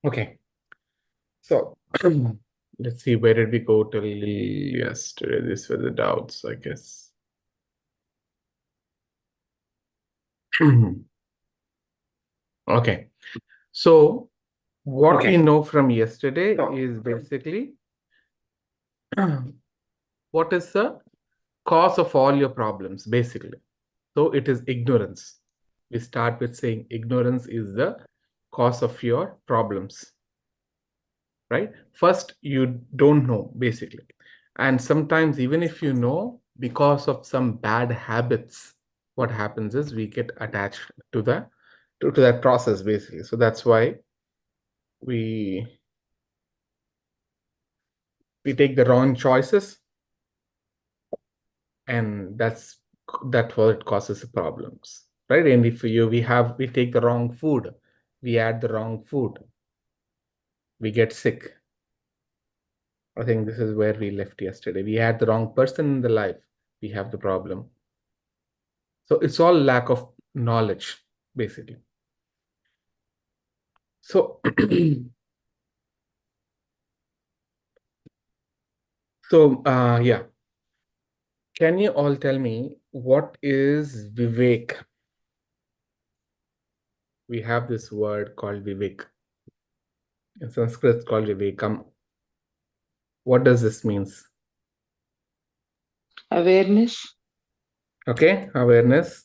Okay. So let's see, where did we go till yesterday? These were the doubts, I guess. Okay. So what we know from yesterday is basically what is the cause of all your problems, basically. So it is ignorance. We start with saying ignorance is the cause of your problems, right? First, you don't know, basically. And sometimes, even if you know, because of some bad habits, what happens is we get attached to the to that process, basically. So that's why we take the wrong choices, and that's what causes problems, right? And if we take the wrong food, we add the wrong food, we get sick. I think this is where we left yesterday. We had the wrong person in the life, we have the problem. So it's all lack of knowledge, basically. So yeah, can you all tell me what is Vivek? We have this word called Vivek. In Sanskrit, it's called Vivekam. What does this means? Awareness. Okay, awareness.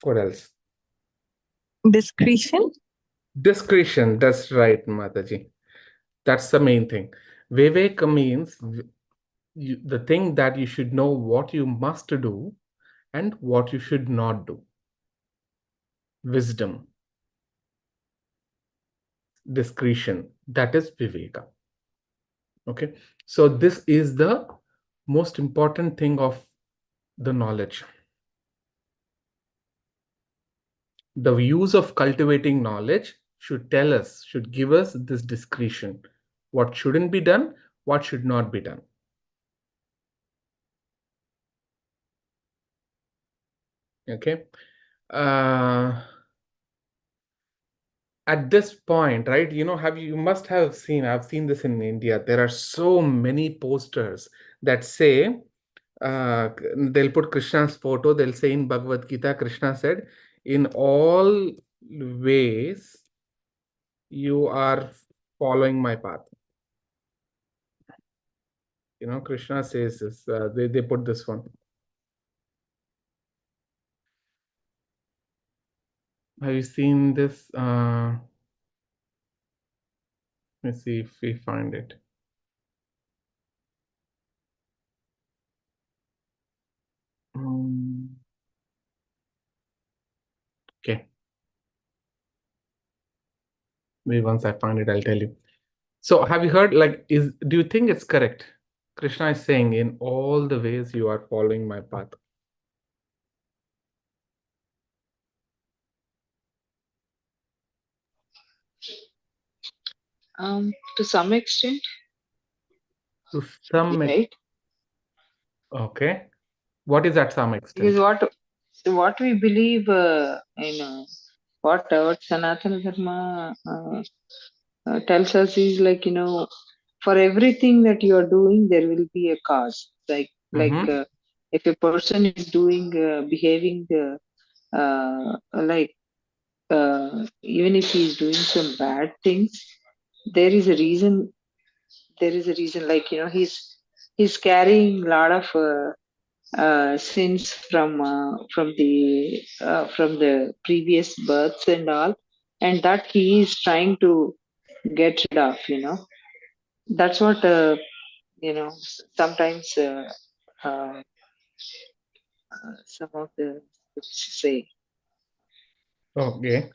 What else? Discretion. Discretion. That's right, Mataji. That's the main thing. Vivek means the thing that you should know what you must do and what you should not do. Wisdom. Discretion. That is Viveka. Okay. So this is the most important thing of the knowledge. The use of cultivating knowledge should give us this discretion. What shouldn't be done, what should not be done. Okay. At this point, right, you must have seen, I've seen this in India, there are so many posters that say, they'll put Krishna's photo, they'll say in Bhagavad Gita, Krishna said, in all ways, you are following my path. Krishna says this, they put this one. Have you seen this? Let's see if we find it. Okay. Maybe once I find it, I'll tell you. So have you heard, do you think it's correct? Krishna is saying, in all the ways you are following my path. To some extent. To some right. Okay. What is that some extent? Because what we believe, what Sanatana Dharma tells us is for everything that you are doing, there will be a cause. If a person is behaving even if he is doing some bad things, there is a reason. He's carrying a lot of sins from the previous births and all, and that he is trying to get rid of. That's what sometimes uh, some of the scripts say. Okay.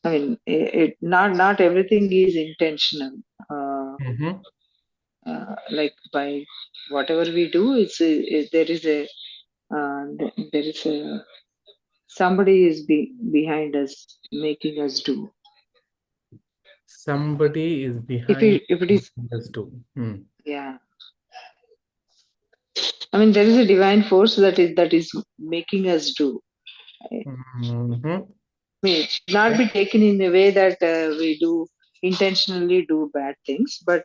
I mean, not everything is intentional. Like by whatever we do, there is a somebody is behind us making us do. Somebody is behind If it is, us too. yeah. I mean, there is a divine force that is making us do. May not be taken in a way that we do intentionally do bad things, but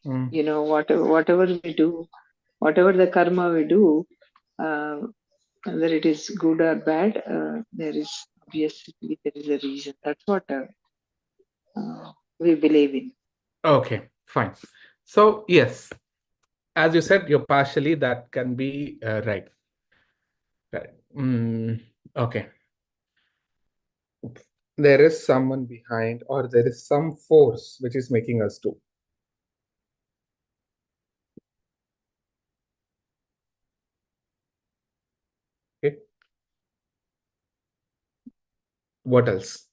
whatever we do, whatever the karma we do, uh, whether it is good or bad, there is obviously there is a reason. That's what we believe in. Okay, fine. So, yes, as you said, you're partially that can be right. Right. Okay. There is someone behind, or there is some force which is making us do. Okay. What else?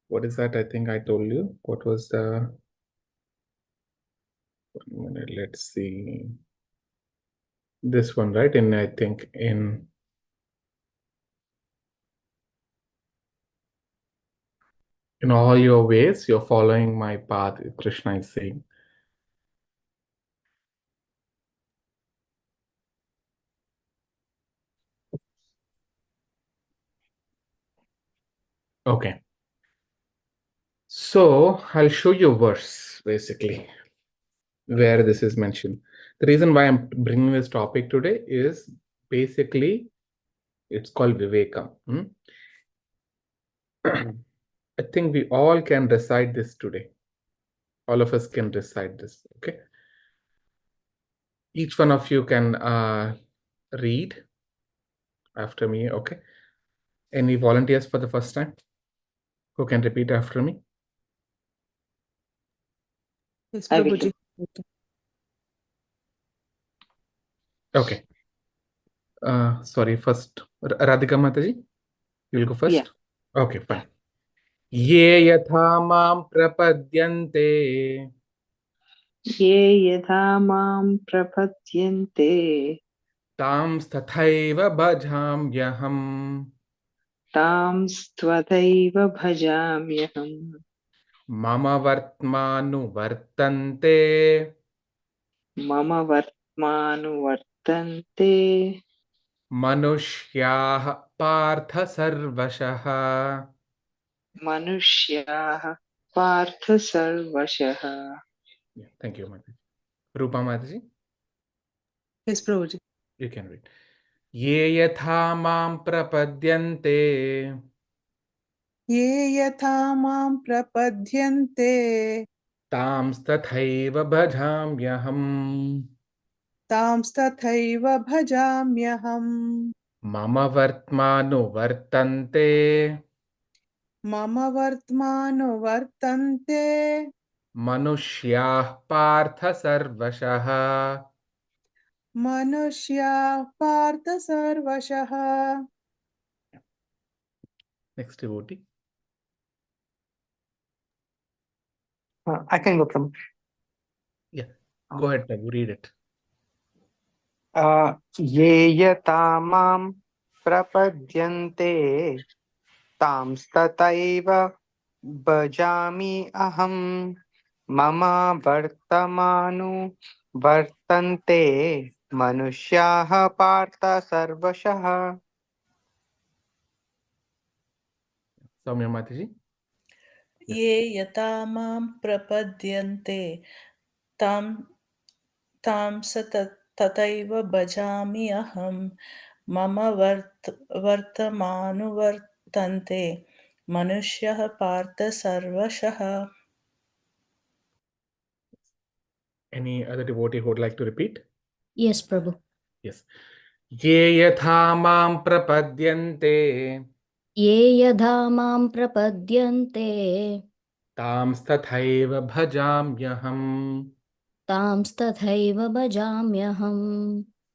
What is that? I think I told you. What was the 1 minute? Let's see. This one, right? In I think in all your ways, you're following my path, Krishna is saying. Okay. So I'll show you a verse basically where this is mentioned. The reason why I'm bringing this topic today is basically it's called Vivekam. I think we all can recite this today. All of us can recite this. Okay. Each one of you can read after me. Okay. Any volunteers for the first time who can repeat after me? Yes, I will Prabhuji. Okay. Sorry, first Radhika Mataji, you'll go Yeah. first. Okay, fine. ये यथा मां प्रपद्यन्ते ये यथा मां प्रपद्यन्ते तांस्तथैव भजाम्यहम् तांस्त्वथैव भजाम्यहम् मम वर्त्मानुवर्तन्ते मम वर्त्मानुवर्तन्ते मनुष्याः पार्थ सर्वशः. मनुष्याः पार्थ सर्वशः. Yeah, thank you, Mataji. Rupa Mataji, Yes, Prabhuji. you can read. ये यथा मां प्रपद्यन्ते ये यथा मां प्रपद्यन्ते तांस्तथैव भजाम्यहम् तांस्तथैव भजाम्यहम् मम वर्त्मानुवर्तन्ते मम वर्त्मानुवर्तन्ते मनुष्याः पार्थ सर्वशः. मनुष्याः पार्थ सर्वशः. Next devotee. I can go from. Yeah, go ahead, Prabhu, read it. ये यथा मां प्रपद्यन्ते तांस्तथैव भजामि अहं मम वर्तमानुवर्तन्ते मनुष्याः पार्थ सर्वशः. Soumya Mataji. ये यथा मां प्रपद्यन्ते तथैव भजामि अहं मम वर्तमानुवर्तन्ते मनुष्यः पार्थ सर्वशः. Any other devotee who would like to repeat? Yes, Prabhu. Yes. ये यथा मां प्रपद्यन्ते ये यथा मां प्रपद्यन्ते तांस्तथैव भजाम्यहम् तांस्तथैव भजाम्यहम्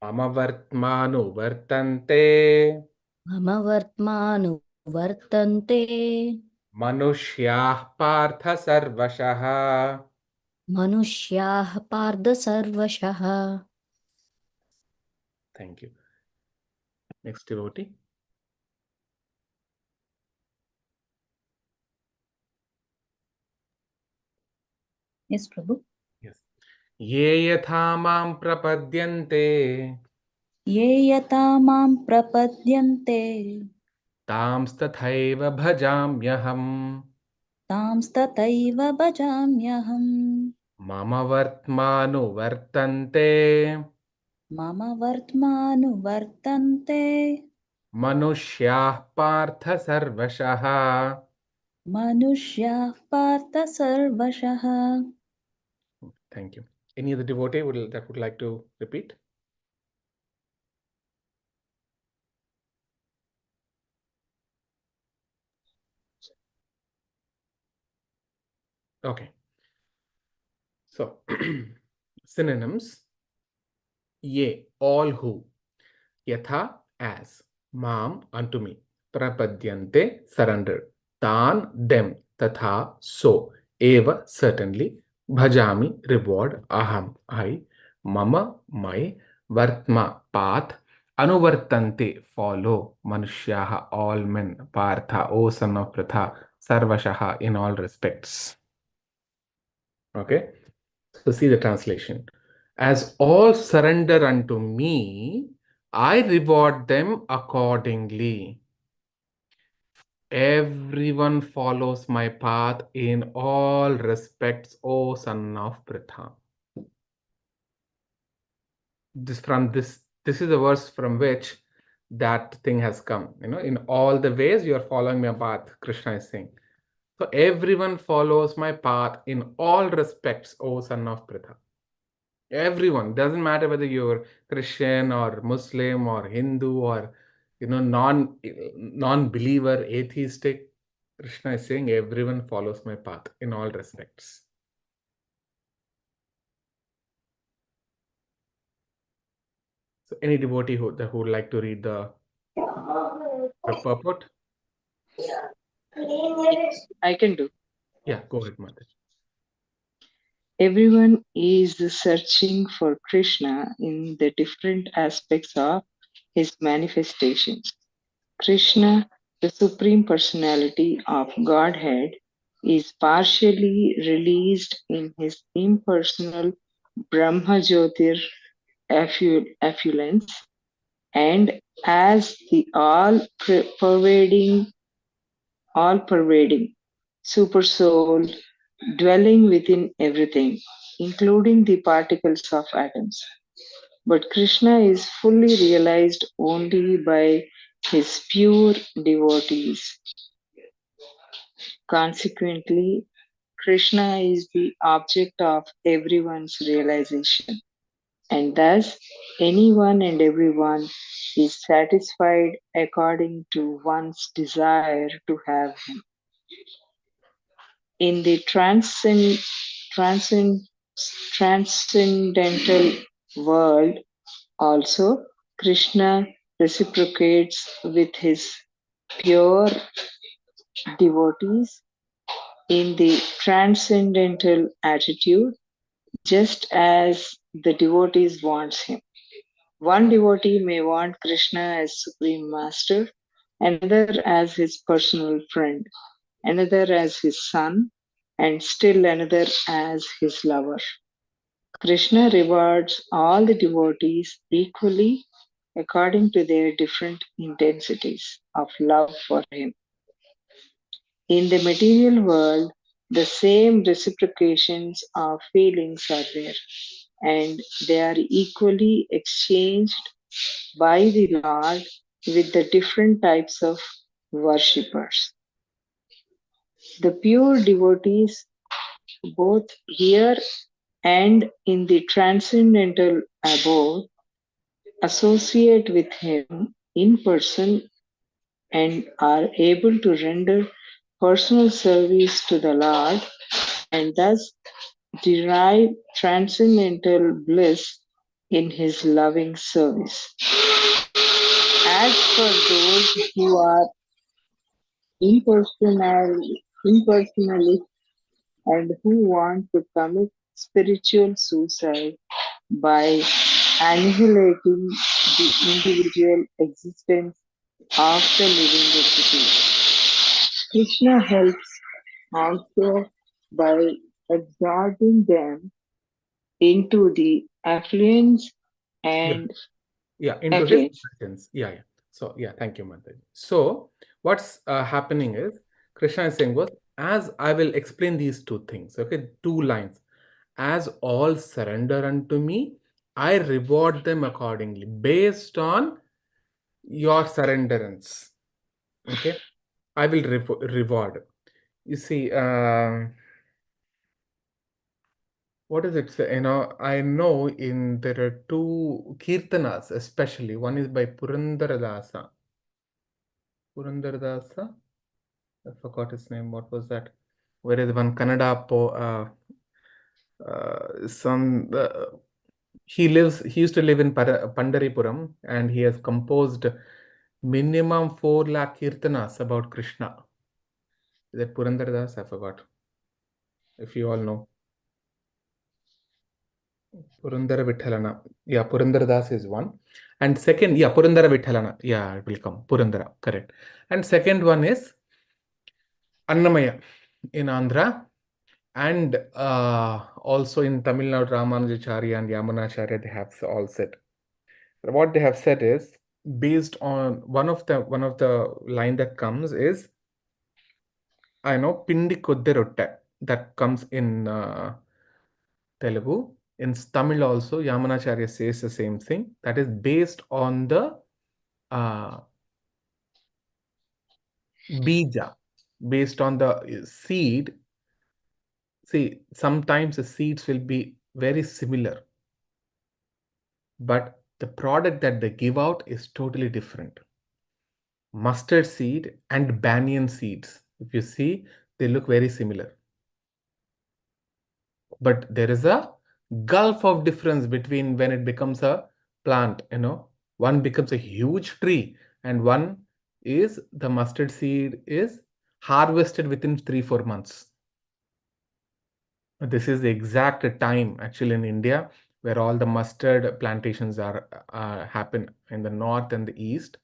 मम वर्त्मानुवर्तन्ते मम वर्त्मानुवर्तन्ते मनुष्याः पार्थ सर्वशः. मनुष्याः पार्थ सर्वशः. Thank you. Next devotee. Yes, Prabhu. Yes. ये यथा मां प्रपद्यन्ते ये यथा मां प्रपद्यन्ते तांस्तथैव भजाम्यहम् तांस्तथैव भजाम्यहम् मम वर्त्मानुवर्तन्ते मम वर्त्मानुवर्तन्ते मनुष्याः पार्थ सर्वशः. मनुष्याः पार्थ सर्वशः. Thank you. Any other devotee that would like to repeat? Okay. So, synonyms. Ye, all who. Yatha, as. Mam, unto me. Prapadyante, surrender. Tan, them. Tatha, so. Eva, certainly. Bhajami, reward. Aham, I. Mama, my. Vartma, path. Anuvartante, follow. Manushyaha, all men. Partha, O son of Pratha. Sarvashaha, in all respects. Okay. So see the translation. As all surrender unto me, I reward them accordingly. Everyone follows my path in all respects, O son of Pritha. This is the verse from which that thing has come. In all the ways you are following my path, Krishna is saying. So everyone follows my path in all respects, O son of Pritha. Everyone, doesn't matter whether you're Christian or Muslim or Hindu or non-believer, atheistic. Krishna is saying everyone follows my path in all respects. So any devotee who would like to read the purport? I can do. Yeah, go ahead, Mother. Everyone is searching for Krishna in the different aspects of his manifestations. Krishna, the Supreme Personality of Godhead, is partially released in his impersonal Brahma-Jyotir effluence and as the all-pervading Supersoul dwelling within everything, including the particles of atoms. But Krishna is fully realized only by his pure devotees. Consequently, Krishna is the object of everyone's realization, and thus anyone and everyone is satisfied according to one's desire to have him. In the transcendental world also, Krishna reciprocates with his pure devotees in the transcendental attitude, just as the devotees wants him. One devotee may want Krishna as Supreme Master, another as his personal friend, another as his son, and still another as his lover. Krishna rewards all the devotees equally according to their different intensities of love for him. In the material world, the same reciprocations of feelings are there, and they are equally exchanged by the Lord with the different types of worshippers. The pure devotees, both here and in the transcendental abode, associate with him in person and are able to render personal service to the Lord and thus derive transcendental bliss in his loving service. As for those who are impersonalists and who want to commit spiritual suicide by annihilating the individual existence of the living entity, Krishna helps also by absorbing them into the affluence Yeah. and Yeah, into his affluence. presence. Yeah. So yeah, thank you, Mataji. So what's happening is Krishna is saying was, as I will explain these two things, okay, two lines. As all surrender unto me, I reward them accordingly based on your surrenderance. Okay, I will reward. You see, what does it say? I know there are two kirtanas, especially. One is by Purandaradasa. Purandaradasa? I forgot his name. What was that? Where is one Kannada some he used to live in Pandaripuram, and he has composed minimum 4 lakh kirtanas about Krishna. Is that Purandardas? I forgot. If you all know. Purandara Vithalana. Yeah, Purandardas is one. And second, yeah, Purandara Vithalana. Yeah, it will come. Purandara, correct. And second one is Annamaya in Andhra. And also in Tamil Nadu, Ramanujacharya and Yamunacharya, they have all said. What they have said is, based on one of the line that comes is, I know Pindi Kodde Rotte, that comes in Telugu. In Tamil also, Yamunacharya says the same thing. That is based on the uh, bija, based on the seed. See, sometimes the seeds will be very similar, but the product that they give out is totally different. Mustard seed and banyan seeds, if you see, they look very similar. But there is a gulf of difference between when it becomes a plant, one becomes a huge tree, and one is the mustard seed is harvested within 3-4 months. This is the exact time actually in India where all the mustard plantations are happen in the north and the east.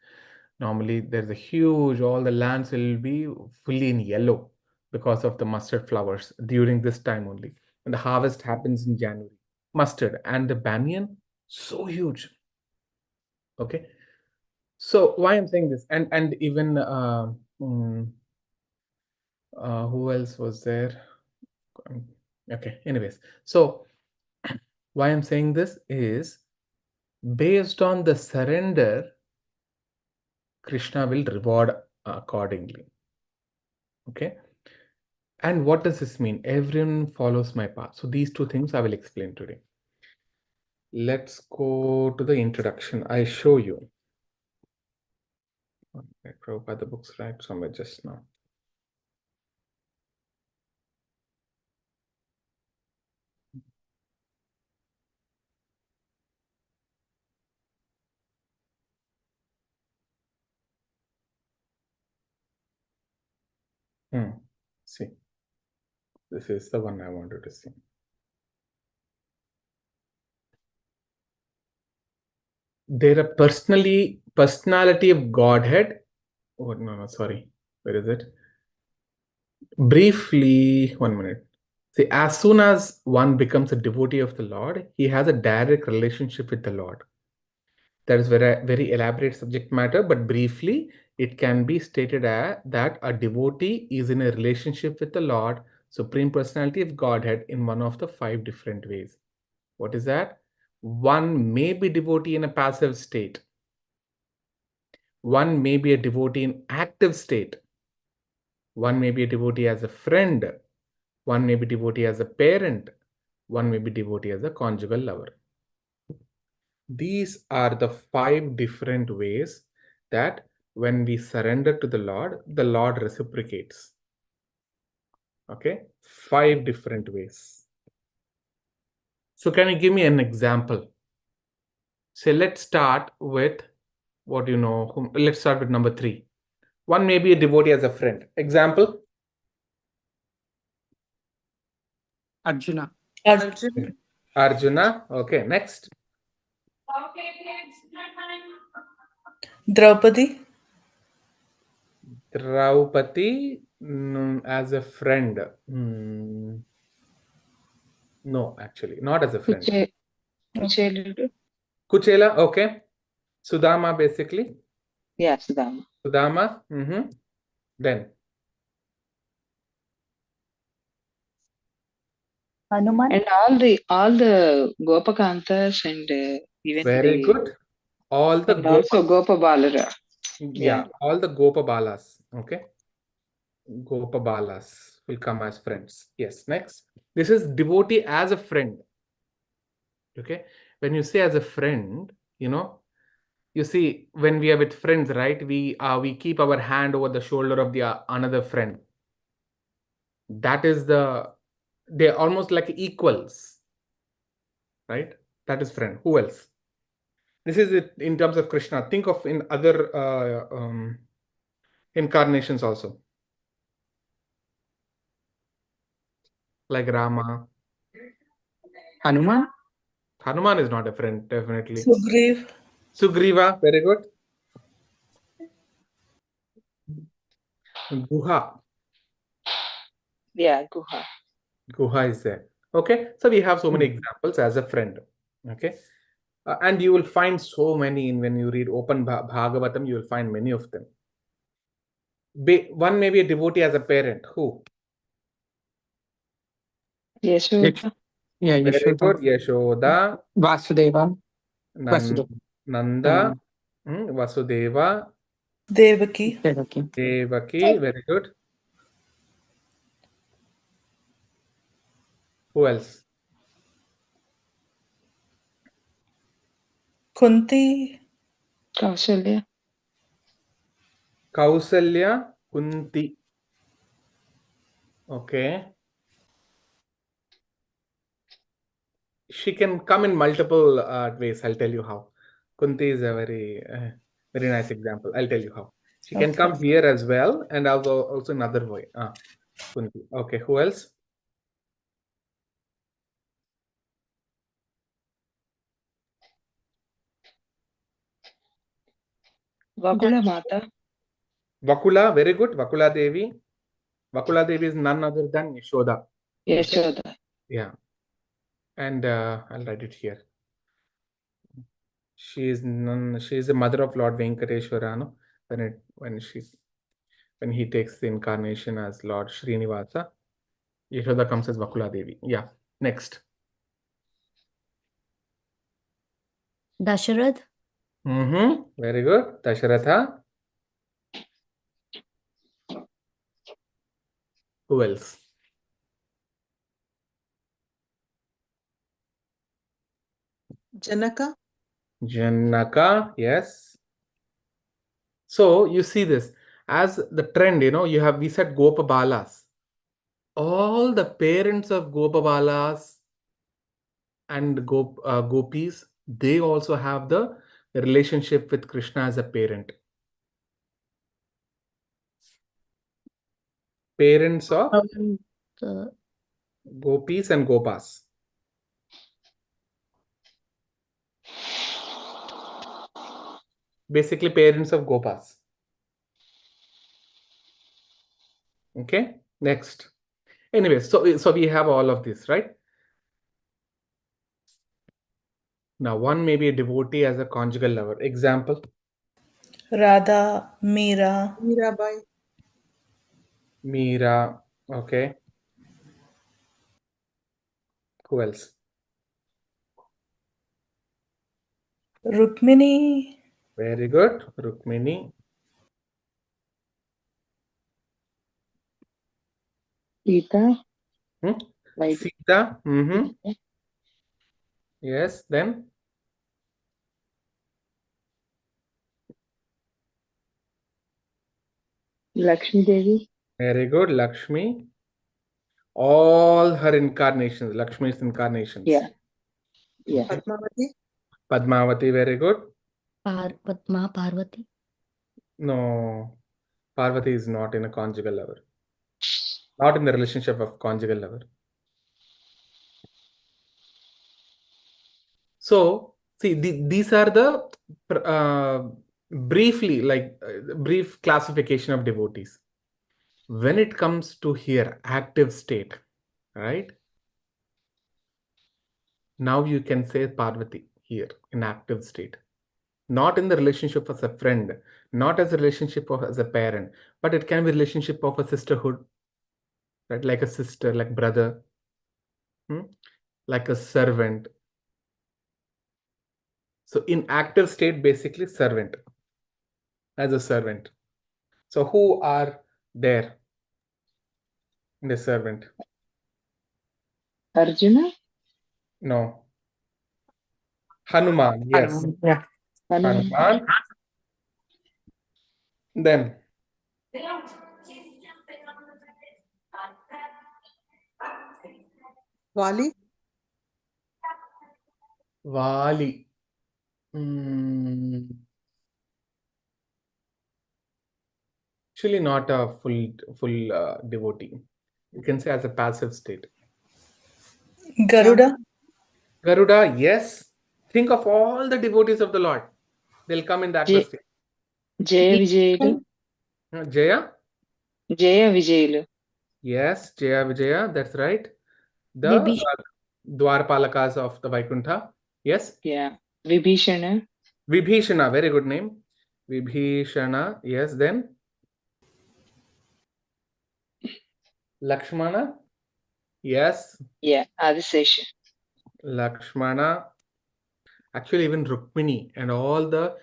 Normally there's a huge, all the lands will be fully in yellow because of the mustard flowers during this time only. And the harvest happens in January. Mustard and the banyan, so huge. Okay. So why I'm saying this, and even who else was there? Okay, anyways, so why I'm saying this is based on the surrender, Krishna will reward accordingly. Okay. And what does this mean? Everyone follows my path. So these two things I will explain today. Let's go to the introduction. I show you. I wrote by the books right somewhere just now. See, this is the one I wanted to see. There are personality of Godhead. Oh, no, sorry. Where is it? Briefly, 1 minute. See, as soon as one becomes a devotee of the Lord, he has a direct relationship with the Lord. That is very elaborate subject matter, but briefly, it can be stated that a devotee is in a relationship with the Lord, Supreme Personality of Godhead, in one of the 5 different ways. What is that? One may be devotee in a passive state. One may be a devotee in active state. One may be a devotee as a friend. One may be devotee as a parent. One may be devotee as a conjugal lover. These are the 5 different ways that when we surrender to the Lord reciprocates. Okay, 5 different ways. So can you give me an example? Say, let's start with let's start with number 3. One may be a devotee as a friend. Example? Arjuna. Arjuna. Arjuna. Okay, next. Draupadi. Draupadi as a friend. No, actually, not as a friend. Kuchela. Kuchela, okay. Sudama, basically. Yeah, Sudama. Sudama. Then Hanuman. And all the Gopakantas and even very good. All the and also Gopa Balara. yeah, all the Gopa Balas. Okay. Gopa Balas will come as friends. Yes. Next. This is devotee as a friend. Okay. When you say as a friend, you see, when we are with friends, right? We keep our hand over the shoulder of the another friend. That is they're almost like equals, right? That is friend. Who else? This is it in terms of Krishna. Think of in other incarnations also, like Rama. Hanuman. Hanuman is not a friend, definitely. Sugriv. Sugriva, very good. Guha. Yeah, Guha. Guha is there. Okay, so we have so many examples as a friend. Okay, and you will find so many when you read open Bhagavatam. You will find many of them. One may be a devotee as a parent. Who? Yashoda. Yeah, Very Yashoda. good. Yashoda. Vasudeva. Vasudeva. Nanda. Vasudeva. Devaki. Devaki. Devaki. Very good. Who else? Kunti. Kausalya. Kausalya. Kunti. Okay. She can come in multiple ways. I'll tell you how. Kunti is a very nice example. I'll tell you how. She can come here as well, and also another way. Kunti. Okay. Who else? Vakula Mata. Vakula. Very good. Vakula Devi. Vakula Devi is none other than Yashoda. Yashoda. Yeah. And I'll write it here. She is the mother of Lord Venkateshwara, no? When he takes the incarnation as Lord Srinivasa, Yashoda comes as Vakula Devi. Yeah. Next. Dasharath. Very good. Dasharatha. Who else? Janaka. Janaka. Yes. So you see this as the trend, we said Gopabalas. All the parents of Gopabalas and gopis, they also have the relationship with Krishna as a parent. Parents of gopis and gopas. Basically, parents of gopas. Okay, next. Anyway, so we have all of this, right? Now, one may be a devotee as a conjugal lover. Example. Radha. Meera. Mirabai. Meera. Okay. Who else? Rukmini. Very good. Rukmini. Sita. Like Sita. Yes. Then Lakshmi Devi. very good. Lakshmi. All her incarnations. Lakshmi's incarnations. Yeah. Yeah. Padmavati. Padmavati. Very good. Padma Parvati. No. Parvati is not in a conjugal lover. Not in the relationship of conjugal lover. So, see, these are the brief classification of devotees. When it comes to here, active state, right? Now you can say Parvati here in active state. Not in the relationship as a friend, not as a relationship of as a parent, but it can be relationship of a sisterhood, right? Like a sister, like brother, like a servant. So in active state, basically servant, as a servant. So who are there in the servant? Arjuna? No. Hanuman, yes. Hanuman. Yeah. Hanuman. Hanuman. Then Vali, Vali. Actually, not a full devotee. You can say as a passive state. Garuda, Garuda, yes. Think of all the devotees of the Lord. They'll come in the active Jay, state. Jaya Vijayalu. Jaya? Jaya Vijayalu. Yes, Jaya Vijaya, that's right. The Vibhishana. Dwarpalakas of the Vaikuntha. Yes. Yeah. Vibhishana. Vibhishana, very good name. Vibhishana, yes. Then Lakshmana, yes. Yeah. Adisesha. Lakshmana. Actually, even Rukmini and all the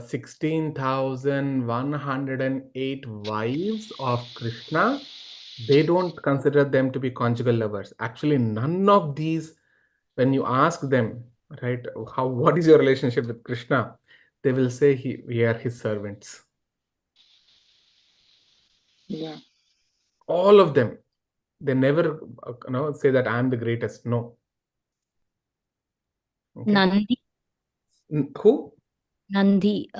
16,108 wives of Krishna, they don't consider them to be conjugal lovers. Actually, none of these, when you ask them, right, what is your relationship with Krishna, they will say we are his servants. Yeah. All of them, they never say that I am the greatest. No. Okay. Nandi. Who? Nandi,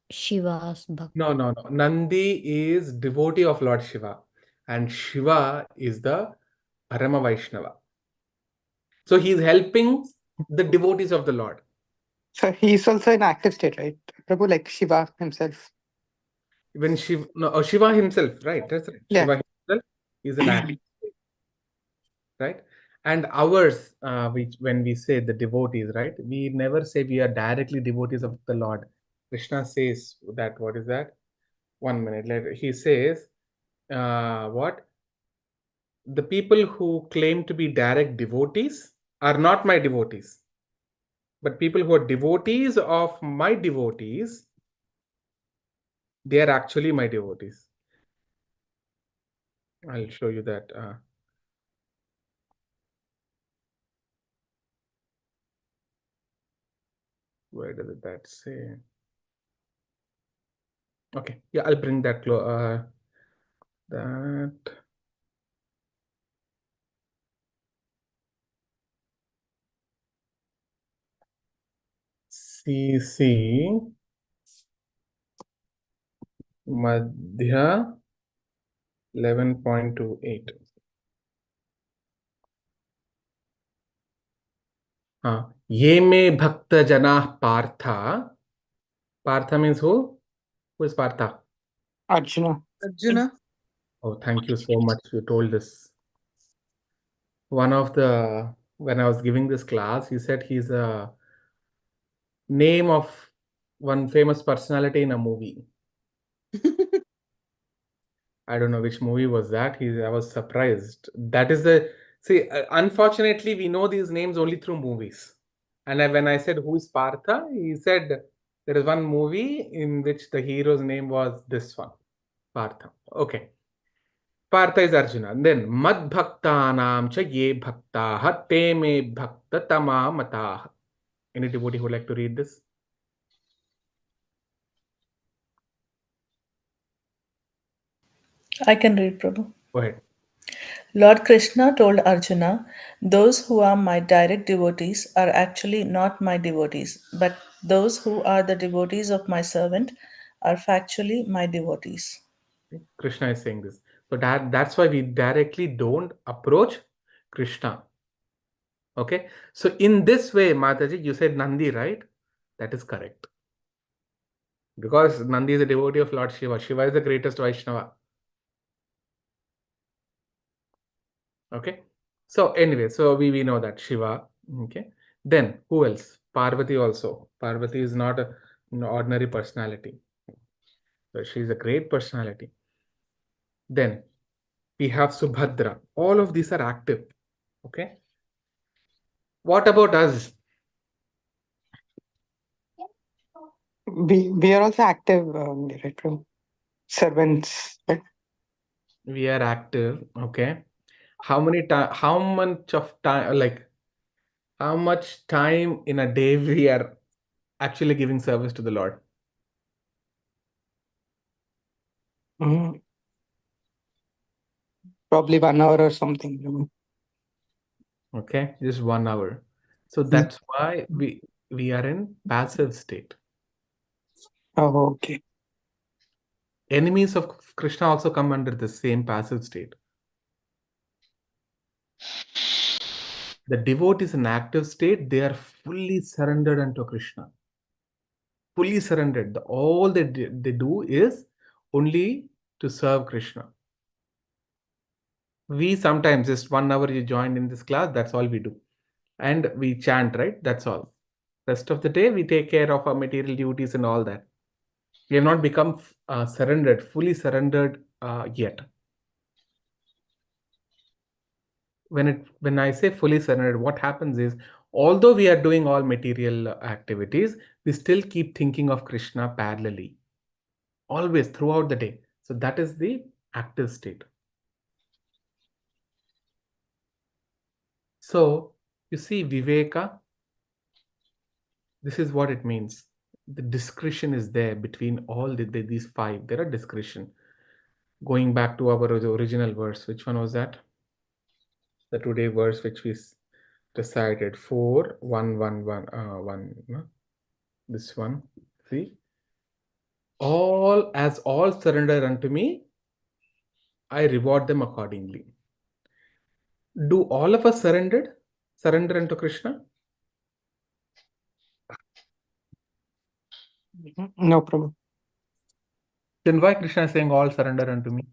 Shiva's bhakt. No. Nandi is devotee of Lord Shiva, and Shiva is the Parama Vaishnava. So he is helping the devotees of the Lord. So he's also in active state, right? Prabhu, like Shiva himself. When Shiva himself, right? That's right. Yeah. Shiva himself is an active state, right? And ours, when we say the devotees, right? We never say we are directly devotees of the Lord. Krishna says that. What is that? 1 minute later, he says, what? The people who claim to be direct devotees are not my devotees. But people who are devotees of my devotees, they are actually my devotees. I'll show you that. Where does that say? Okay, yeah, I'll bring that that. CC Madhya 11.28. हाँ, ये मे भक्त जना Partha. Partha means who? Who is Partha? Arjuna. Arjuna, Oh, thank you so much. You told this. When I was giving this class, he said he's a name of one famous personality in a movie. I don't know which movie was that. I was surprised. That is unfortunately, we know these names only through movies. And when I said, who is Partha? He said, there is one movie in which the hero's name was this one, Partha. Okay. Partha is Arjuna. And then, Mad Bhaktanam cha ye bhaktaha te me bhakta tama mataha. Any devotee who would like to read this? I can read, Prabhu. Go ahead. Lord Krishna told Arjuna, those who are my direct devotees are actually not my devotees, but those who are the devotees of my servant are factually my devotees. Krishna is saying this. So that's why we directly don't approach Krishna. Okay. So in this way, Mataji, you said Nandi, right? That is correct. Because Nandi is a devotee of Lord Shiva. Shiva is the greatest Vaishnava. Okay. So anyway, so we know that Shiva Okay. Then who else? Parvati also. Parvati is not an ordinary personality. So she's a great personality. Then we have Subhadra. All of these are active. Okay. What about us? We are also active, right, Prabhu? Servants, right? We are active. Okay. How many time? How much of time? Like how much time in a day we are actually giving service to the Lord? Mm, probably 1 hour or something. Prabhu. Okay, just 1 hour. So Mm. that's why we are in passive state. Oh, okay. Enemies of Krishna also come under the same passive state. The devotee is an active state, they are fully surrendered unto Krishna. Fully surrendered. All they do is only to serve Krishna. We sometimes just 1 hour you join in this class, that's all we do. And we chant, right? That's all. Rest of the day we take care of our material duties and all that. We have not become surrendered, fully surrendered yet. When I say fully surrendered, what happens is, although we are doing all material activities, we still keep thinking of Krishna parallelly, always throughout the day. So that is the active state. So you see, Viveka, this is what it means. The discretion is there between all these five. There are discretion. Going back to our original verse, which one was that? The today verse which we recited, 4:1:1:1, no? This one. See, all surrender unto me, I reward them accordingly. Do all of us surrender unto Krishna? No, Prabhu. Then why Krishna is saying all surrender unto me?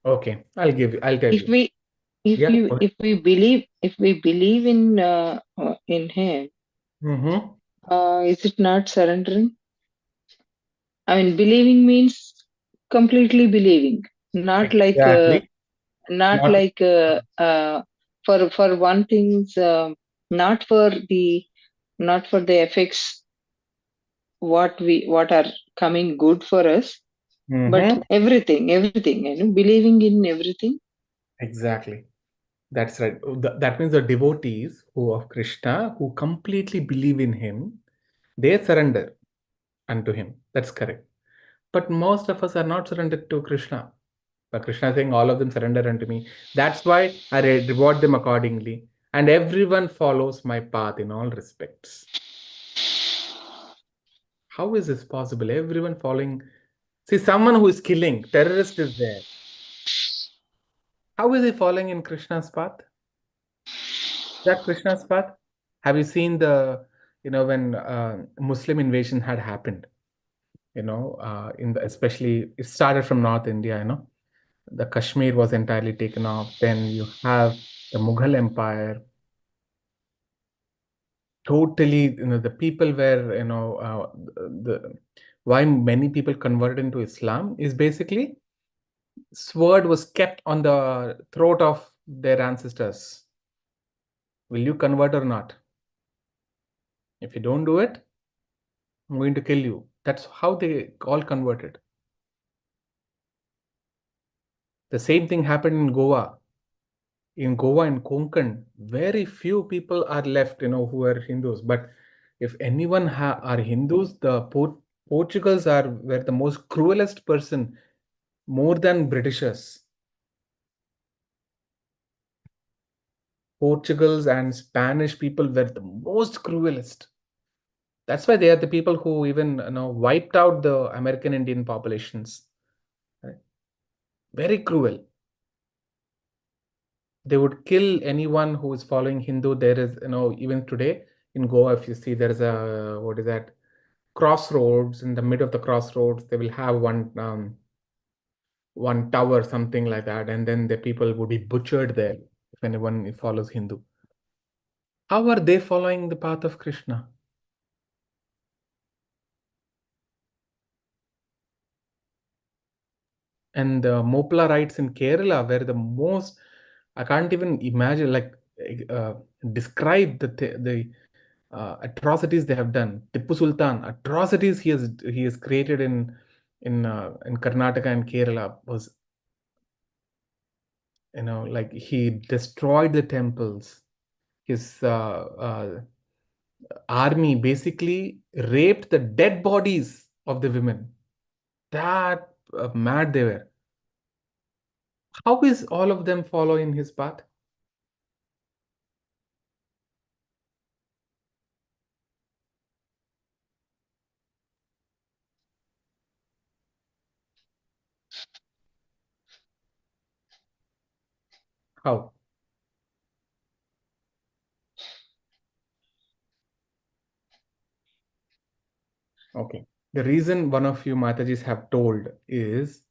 Okay, I'll tell If you. we Yeah. if we believe in him, Mm-hmm. is it not surrendering? I mean, believing means completely believing, not like Exactly. not Not like for one things, not for the not for the effects what are coming good for us, but mm-hmm. everything, believing in everything. Exactly. That's right. That means the devotees who of Krishna who completely believe in him, they surrender unto him. That's correct. But most of us are not surrendered to Krishna. But Krishna is saying, all of them surrender unto me. That's why I reward them accordingly. And everyone follows my path in all respects. How is this possible? Everyone following. See, someone who is killing, terrorist is there. How is he following in Krishna's path? Is that Krishna's path? Have you seen when Muslim invasion had happened? Especially it started from North India, the Kashmir was entirely taken off. Then you have the Mughal Empire. Totally, the people were, the why many people converted into Islam is basically sword was kept on the throat of their ancestors. Will you convert or not? If you don't do it, I'm going to kill you. That's how they all converted. The same thing happened in Goa. In Goa and Konkan, very few people are left, who are Hindus. But if anyone are Hindus, the Portugals were the most cruelest person, more than Britishers. Portugals and Spanish people were the most cruelest. That's why they are the people who even wiped out the American Indian populations. Right? Very cruel. They would kill anyone who is following Hindu. There is, even today in Goa, if you see, there is a, what is that? crossroads. In the middle of the crossroads, they will have one tower, something like that, and then the people would be butchered there if anyone follows Hindu. How are they following the path of Krishna? And the Mopla rites in Kerala were the most, I can't even imagine, like, describe the atrocities they have done. Tipu Sultan, atrocities he has created in Karnataka and Kerala was, like, he destroyed the temples. His army basically raped the dead bodies of the women. That mad they were. How is all of them following his path? How? Okay. The reason one of you Matajis have told is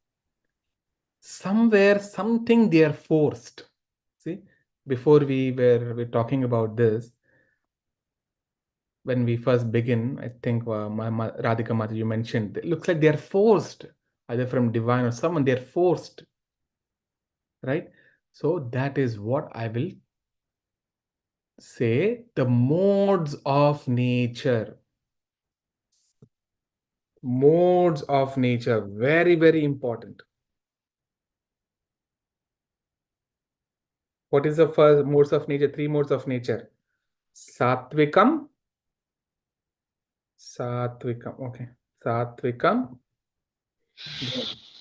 somewhere something they are forced. See, before we're talking about this, when we first begin, I think Radhika Mataji, you mentioned, it looks like they are forced, either from divine or someone, they are forced, right? So that is what I will say, the modes of nature. Modes of nature, very, very important. What is the first modes of nature? Three modes of nature. Satvikam. Satvikam. Okay. Satvikam.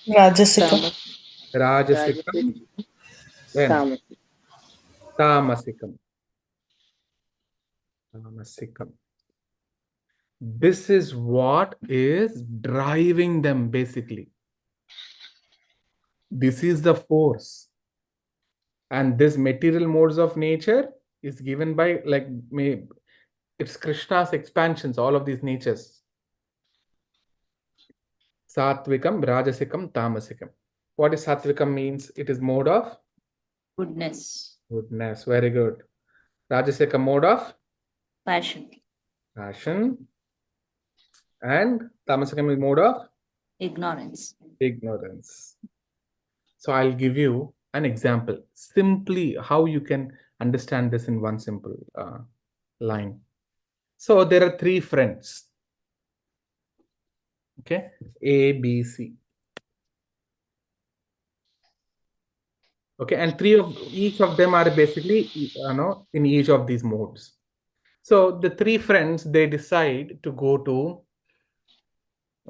Rajasikam. Tamas, Rajasikam. Rajasic, Then Tamas. Tamasikam. Tamasikam. This is what is driving them basically. This is the force. And this material modes of nature is given by, like, it's Krishna's expansions, all of these natures. Satvikam, Rajasikam, Tamasikam. What is Satvikam means? It is mode of Goodness. goodness. Very good. Rajasikam mode of Passion. passion. And Tamasikam is mode of Ignorance. ignorance. So I'll give you an example. Simply how you can understand this in one simple line. So there are three friends. Okay. A, B, C. Okay, and each of them are basically, in each of these modes. So the three friends, they decide to go to,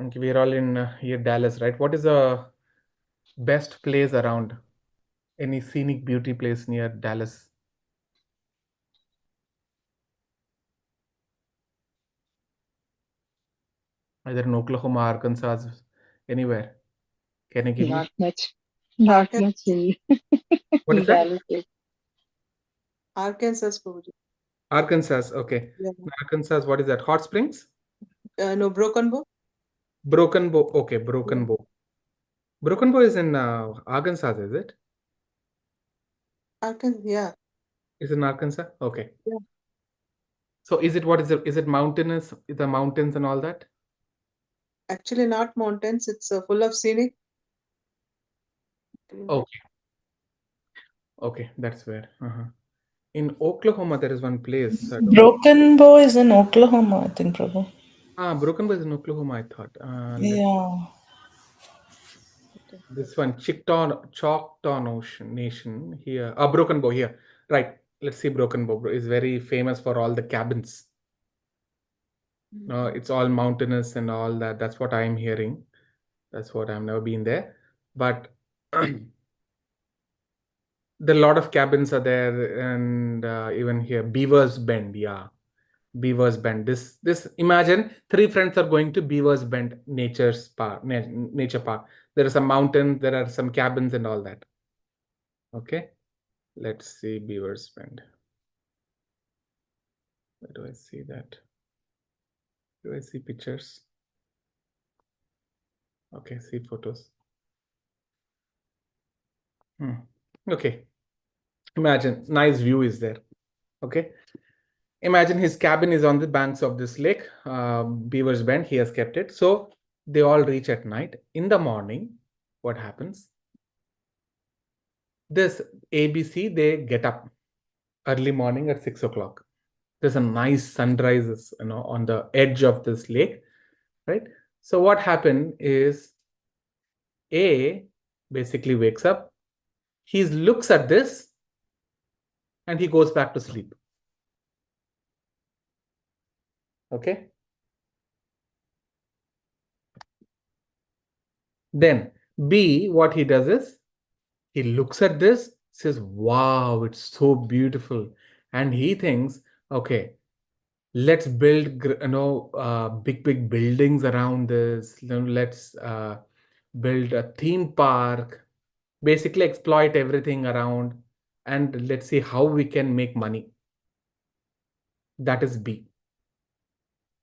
okay, we're all in here, Dallas, right? What is the best place around? Any scenic beauty place near Dallas? Either in Oklahoma, Arkansas, anywhere. Can you give me? Not much. Not Arkansas, much in What is that? Dallas. Arkansas, Prabhuji. Arkansas, okay. Yeah. Arkansas, what is that? Hot Springs? No, Broken Bow. Broken Bow, okay, Broken Yeah. Bow. Broken Bow is in Arkansas, is it? Arkansas, yeah. Is it in Arkansas? Okay. Yeah. So is it mountainous, the mountains and all that? Actually, not mountains. It's full of scenic. Okay. Okay, that's where. In Oklahoma, there is one place. I don't know. Broken Bow is in Oklahoma, I think, Prabhu. Broken Bow is in Oklahoma, I thought. Yeah. This one, Choctaw Nation here. Broken Bow here. Right. Let's see. Broken Bow is very famous for all the cabins. It's all mountainous and all that. That's what I'm hearing. That's what I've never been there. But there are a lot of cabins are there, and even here, Beaver's Bend. Yeah. Beaver's Bend. This imagine three friends are going to Beaver's Bend nature park. There are some mountains, there are some cabins and all that. Okay, let's see Beaver's Bend. Where do I see that? Do I see pictures? Okay, see photos. Okay. Imagine, nice view is there. Okay. Imagine his cabin is on the banks of this lake, Beaver's Bend. He has kept it. So they all reach at night. In the morning, what happens? This ABC, they get up early morning at 6 o'clock. There's a nice sunrise, on the edge of this lake, right? So what happened is A basically wakes up. He looks at this and he goes back to sleep. Okay. Then B, what he does is he looks at this, says, wow, it's so beautiful. And he thinks, okay, let's build, big buildings around this. Let's build a theme park, basically exploit everything around, and let's see how we can make money. That is B.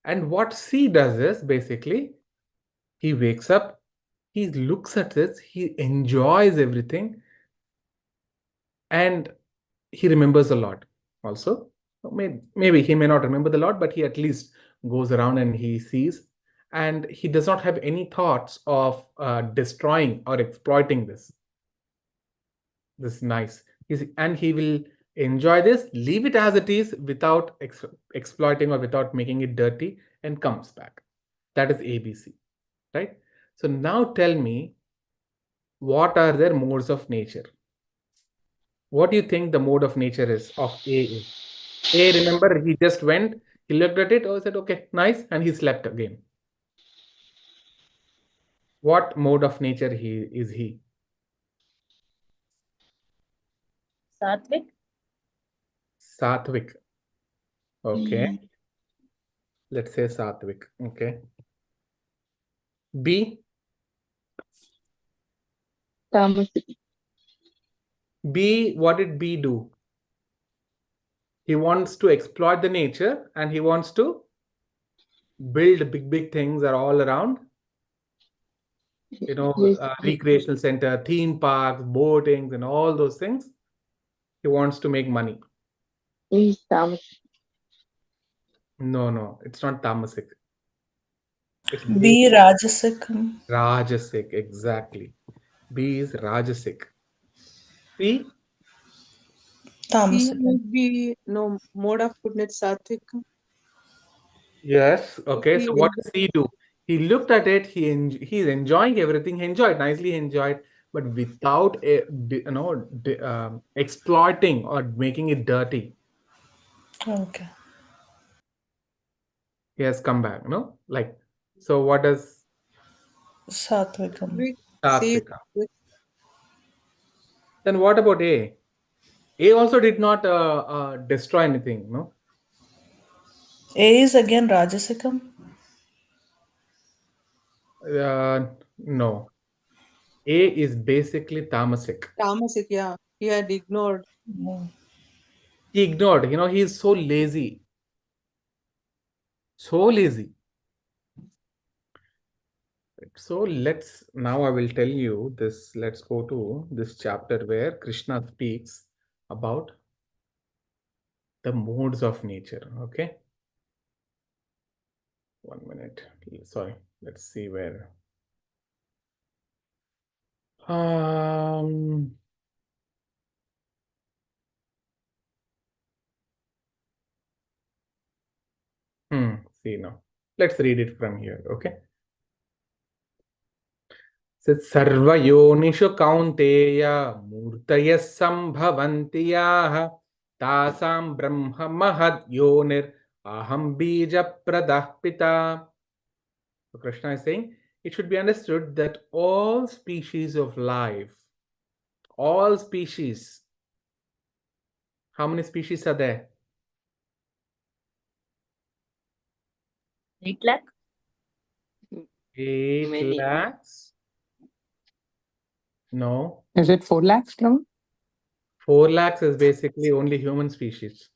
And what C does is basically he wakes up, he looks at this, he enjoys everything, and he remembers a lot also. Maybe he may not remember the lot, but he at least goes around and he sees, and he does not have any thoughts of destroying or exploiting this. This is nice. And he will enjoy this, leave it as it is without exploiting or without making it dirty, and comes back. That is ABC, right? So now tell me, what are their modes of nature? What do you think the mode of nature is of A is? A, remember, he just went, he looked at it, said, okay, nice, and he slept again. What mode of nature is he? Satvik. Satvik. Okay. Let's say Satvik. Okay. B. Tamasic. B, what did B do? He wants to exploit the nature and he wants to build big things are all around. Yes. Recreational center, theme parks, boatings, and all those things. He wants to make money. He's tamasic. No, it's not tamasic. It's B. Rajasikam. Rajasic, exactly. B is Rajasic. C, C Tamasik. might be no mode of goodness, Satvik. yes. Okay, C so what is does he do? He looked at it, he's enjoying everything, he enjoyed, nicely enjoyed, but without exploiting or making it dirty. Okay. He has come back, so what does Satvikam. Satvik. C is Satvika? Satvik. Then what about A? A also did not destroy anything, no? A is again Rajasikam. No. A is basically tamasic. Tamasic, yeah. He had ignored. No. He ignored, he is so lazy. So lazy. So now I will tell you this. Let's go to this chapter where Krishna speaks about the modes of nature. Okay. 1 minute. Sorry. Let's see where. See now. Let's read it from here. Okay. सर्वयोनिषु कौन्तेय मूर्तयः सम्भवन्ति याः तासां ब्रह्म महद् योनिर् aham bija pradah pita. So Krishna is saying it should be understood that all species of life, all species, how many species are there? 8 lakh. 8 Many. lakhs? No. Is it 4 lakhs, Prabhu? 4 lakhs is basically only human species.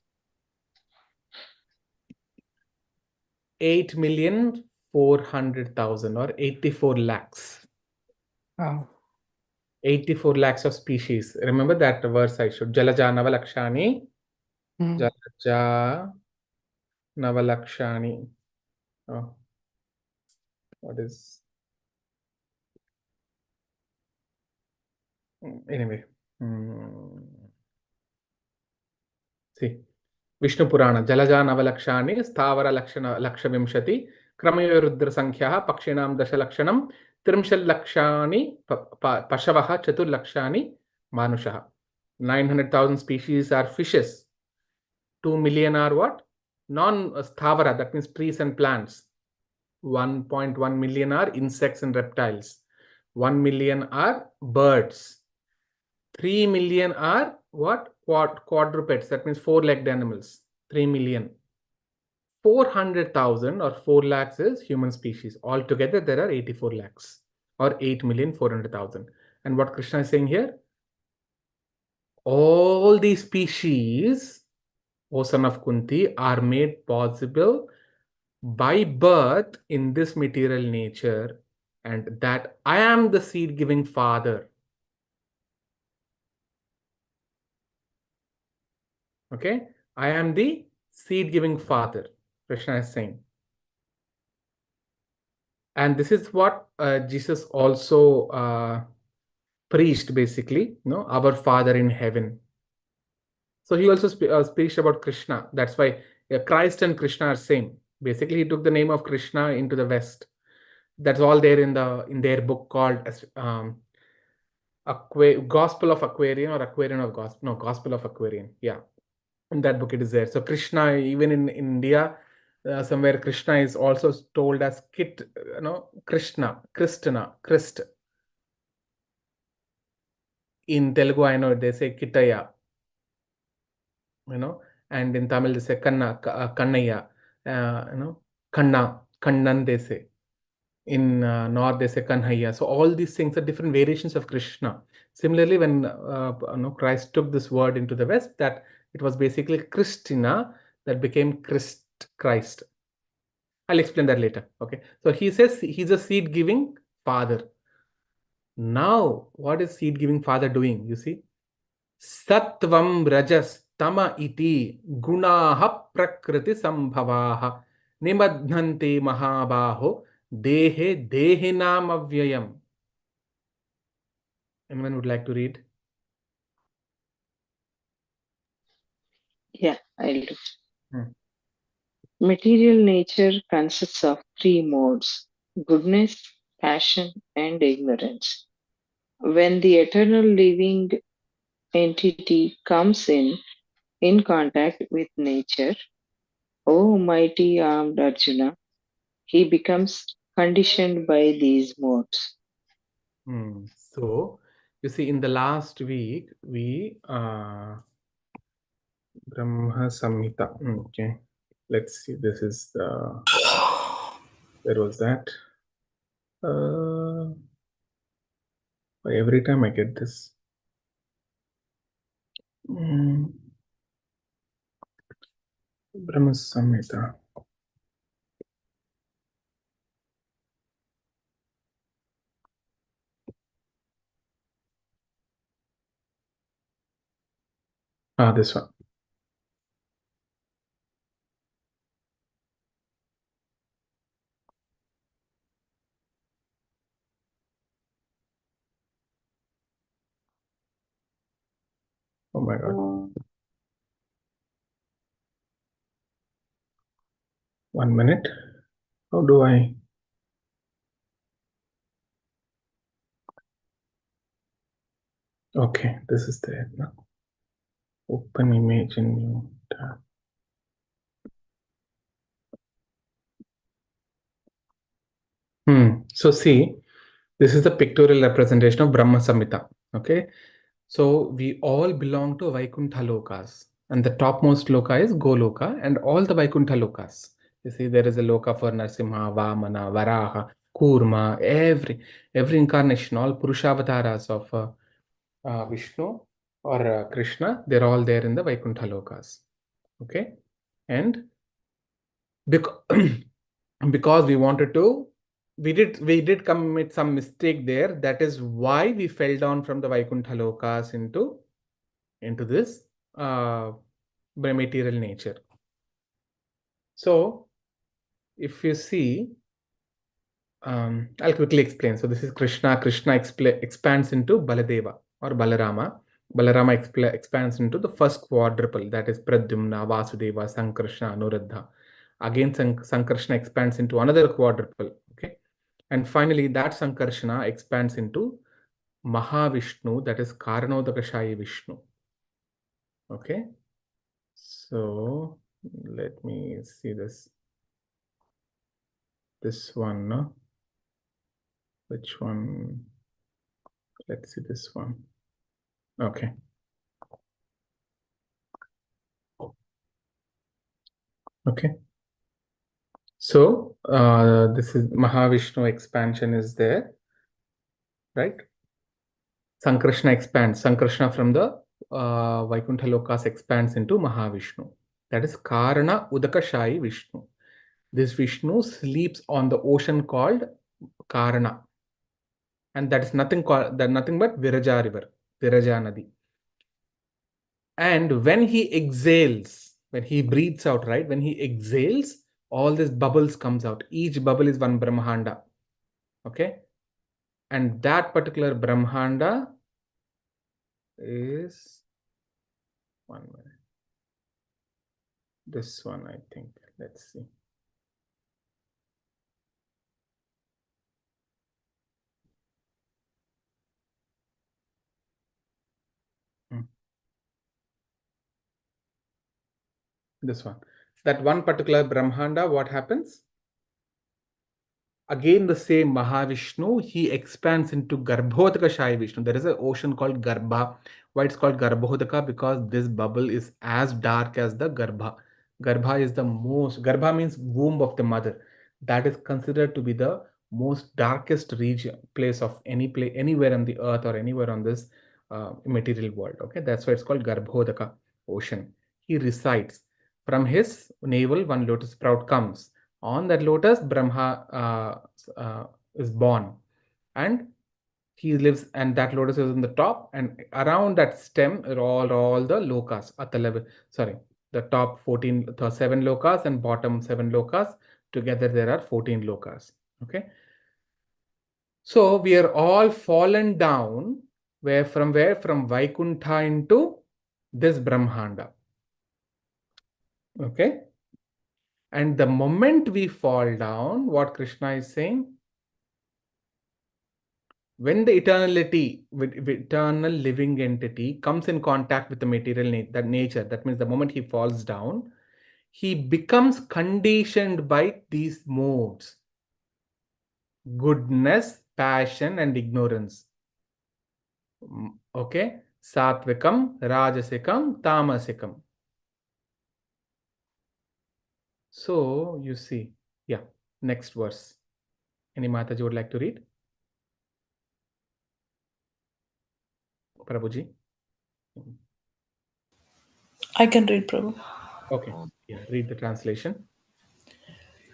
8,400,000 or 84 lakhs. Oh. 84 lakhs of species. Remember that verse I showed. Jalaja Navalakshani. Jalaja Navalakshani. Oh, what is. Anyway. See. Vishnu Purana. Jalaja Navalakshani. Sthavara Lakshavimshati. Kramayorudra Sankhyaha. Pakshinam Dashalakshana. Trimshal Lakshani. Pashavaha Chatur Lakshani. Manushaha. 900,000 species are fishes. 2 million are what? Non-sthavara, that means trees and plants. 1.1 million are insects and reptiles. 1 million are birds. 3 million are what? Quadrupeds, that means four-legged animals. 3 million. 400,000 or 4 lakhs is human species. Altogether, there are 84 lakhs or 8,400,000. And what Krishna is saying here? All these species, O son of Kunti, are made possible by birth in this material nature, and that I am the seed-giving father. Okay, I am the seed-giving father, Krishna is saying. And this is what Jesus also preached, basically, our Father in heaven. So he also preached about Krishna. That's why Christ and Krishna are same. Basically, he took the name of Krishna into the West. That's all there in their book called Gospel of Aquarian or Aquarian of Gospel. No, Gospel of Aquarian. Yeah, in that book it is there. So Krishna, even in India, somewhere Krishna is also told as Krishna, Christ. In Telugu, I know they say Kitaya. And in Tamil they say Kannaya, Kannan they say. In North they say Kanhaiya. So all these things are different variations of Krishna. Similarly, when Christ took this word into the West, that it was basically Christina that became Christ. I'll explain that later. Okay. So he says he's a seed-giving father. Now, what is seed-giving father doing? You see, Sattvam Rajas Tama iti gunaha prakriti sambhavaha nimadhanti mahabaho dehe dehinam avyayam. Anyone would like to read? Yeah, I'll do. Material nature consists of three modes: goodness, passion, and ignorance. When the eternal living entity comes in contact with nature, O mighty armed Arjuna, he becomes conditioned by these modes. So, you see, in the last week, we Brahma Samhita. Okay, let's see. This is the. Where was that? Every time I get this. Brahma Samhita. This one. Oh my God. 1 minute. How do I? Okay, this is there now. Open image in new tab. So see, this is the pictorial representation of Brahma Samhita. Okay, so we all belong to Vaikuntha lokas, and the topmost loka is Goloka, and all the Vaikuntha lokas. You see, there is a loka for Narsimha, Vamana, Varaha, Kurma, every incarnation, all Purushavataras of Vishnu or Krishna, they're all there in the Vaikuntha lokas. Okay, and because we wanted to we did commit some mistake there. That is why we fell down from the Vaikuntha Lokas into this material nature. So if you see, I'll quickly explain. So this is Krishna. Krishna expands into Baladeva or Balarama. Balarama expands into the first quadruple, that is Pradyumna, Vasudeva, Sankrishna, Anuruddha. Again, Sankrishna expands into another quadruple. Okay, and finally that Sankrishna expands into Mahavishnu, that is Karanodakashayi Vishnu. Okay, so let me see this one. No? Which one? Let's see this one. Okay. Okay. So this is Mahavishnu expansion is there, right? Sankrishna expands. Sankrishna from the Vaikuntha Lokas expands into Mahavishnu. That is Karana Udakashayi Vishnu. This Vishnu sleeps on the ocean called Karana. And that is nothing but Viraja river, Viraja Nadi. And when he exhales, when he breathes out, right? When he exhales, all these bubbles comes out. Each bubble is one Brahmanda. Okay. And that particular Brahmanda is one minute. This one, I think. Let's see. This one. That one particular Brahmanda, what happens? Again, the same Mahavishnu, he expands into Garbhodaka Shai Vishnu. There is an ocean called Garbha. Why it's called Garbhodaka? Because this bubble is as dark as the Garbha. Garbha is the most, Garbha means womb of the mother. That is considered to be the most darkest region, place of any place, anywhere on the earth or anywhere on this material world. Okay, that's why it's called Garbhodaka ocean. He resides. From his navel, one lotus sprout comes. On that lotus, Brahma is born, and he lives, and that lotus is on the top, and around that stem are all the lokas at the level. Sorry, the top 14, the 7 lokas and bottom 7 lokas. Together there are 14 lokas. Okay. So we are all fallen down from Vaikuntha into this Brahmanda. Okay. And the moment we fall down, what Krishna is saying, when the eternality, with eternal living entity comes in contact with the material nature, that means the moment he falls down, he becomes conditioned by these modes: goodness, passion, and ignorance. Okay, Satvikam, Rajasikam, Tamasikam. So you see, yeah, next verse. Any Mataji would like to read? Prabhuji? I can read, Prabhu. Okay, yeah, read the translation.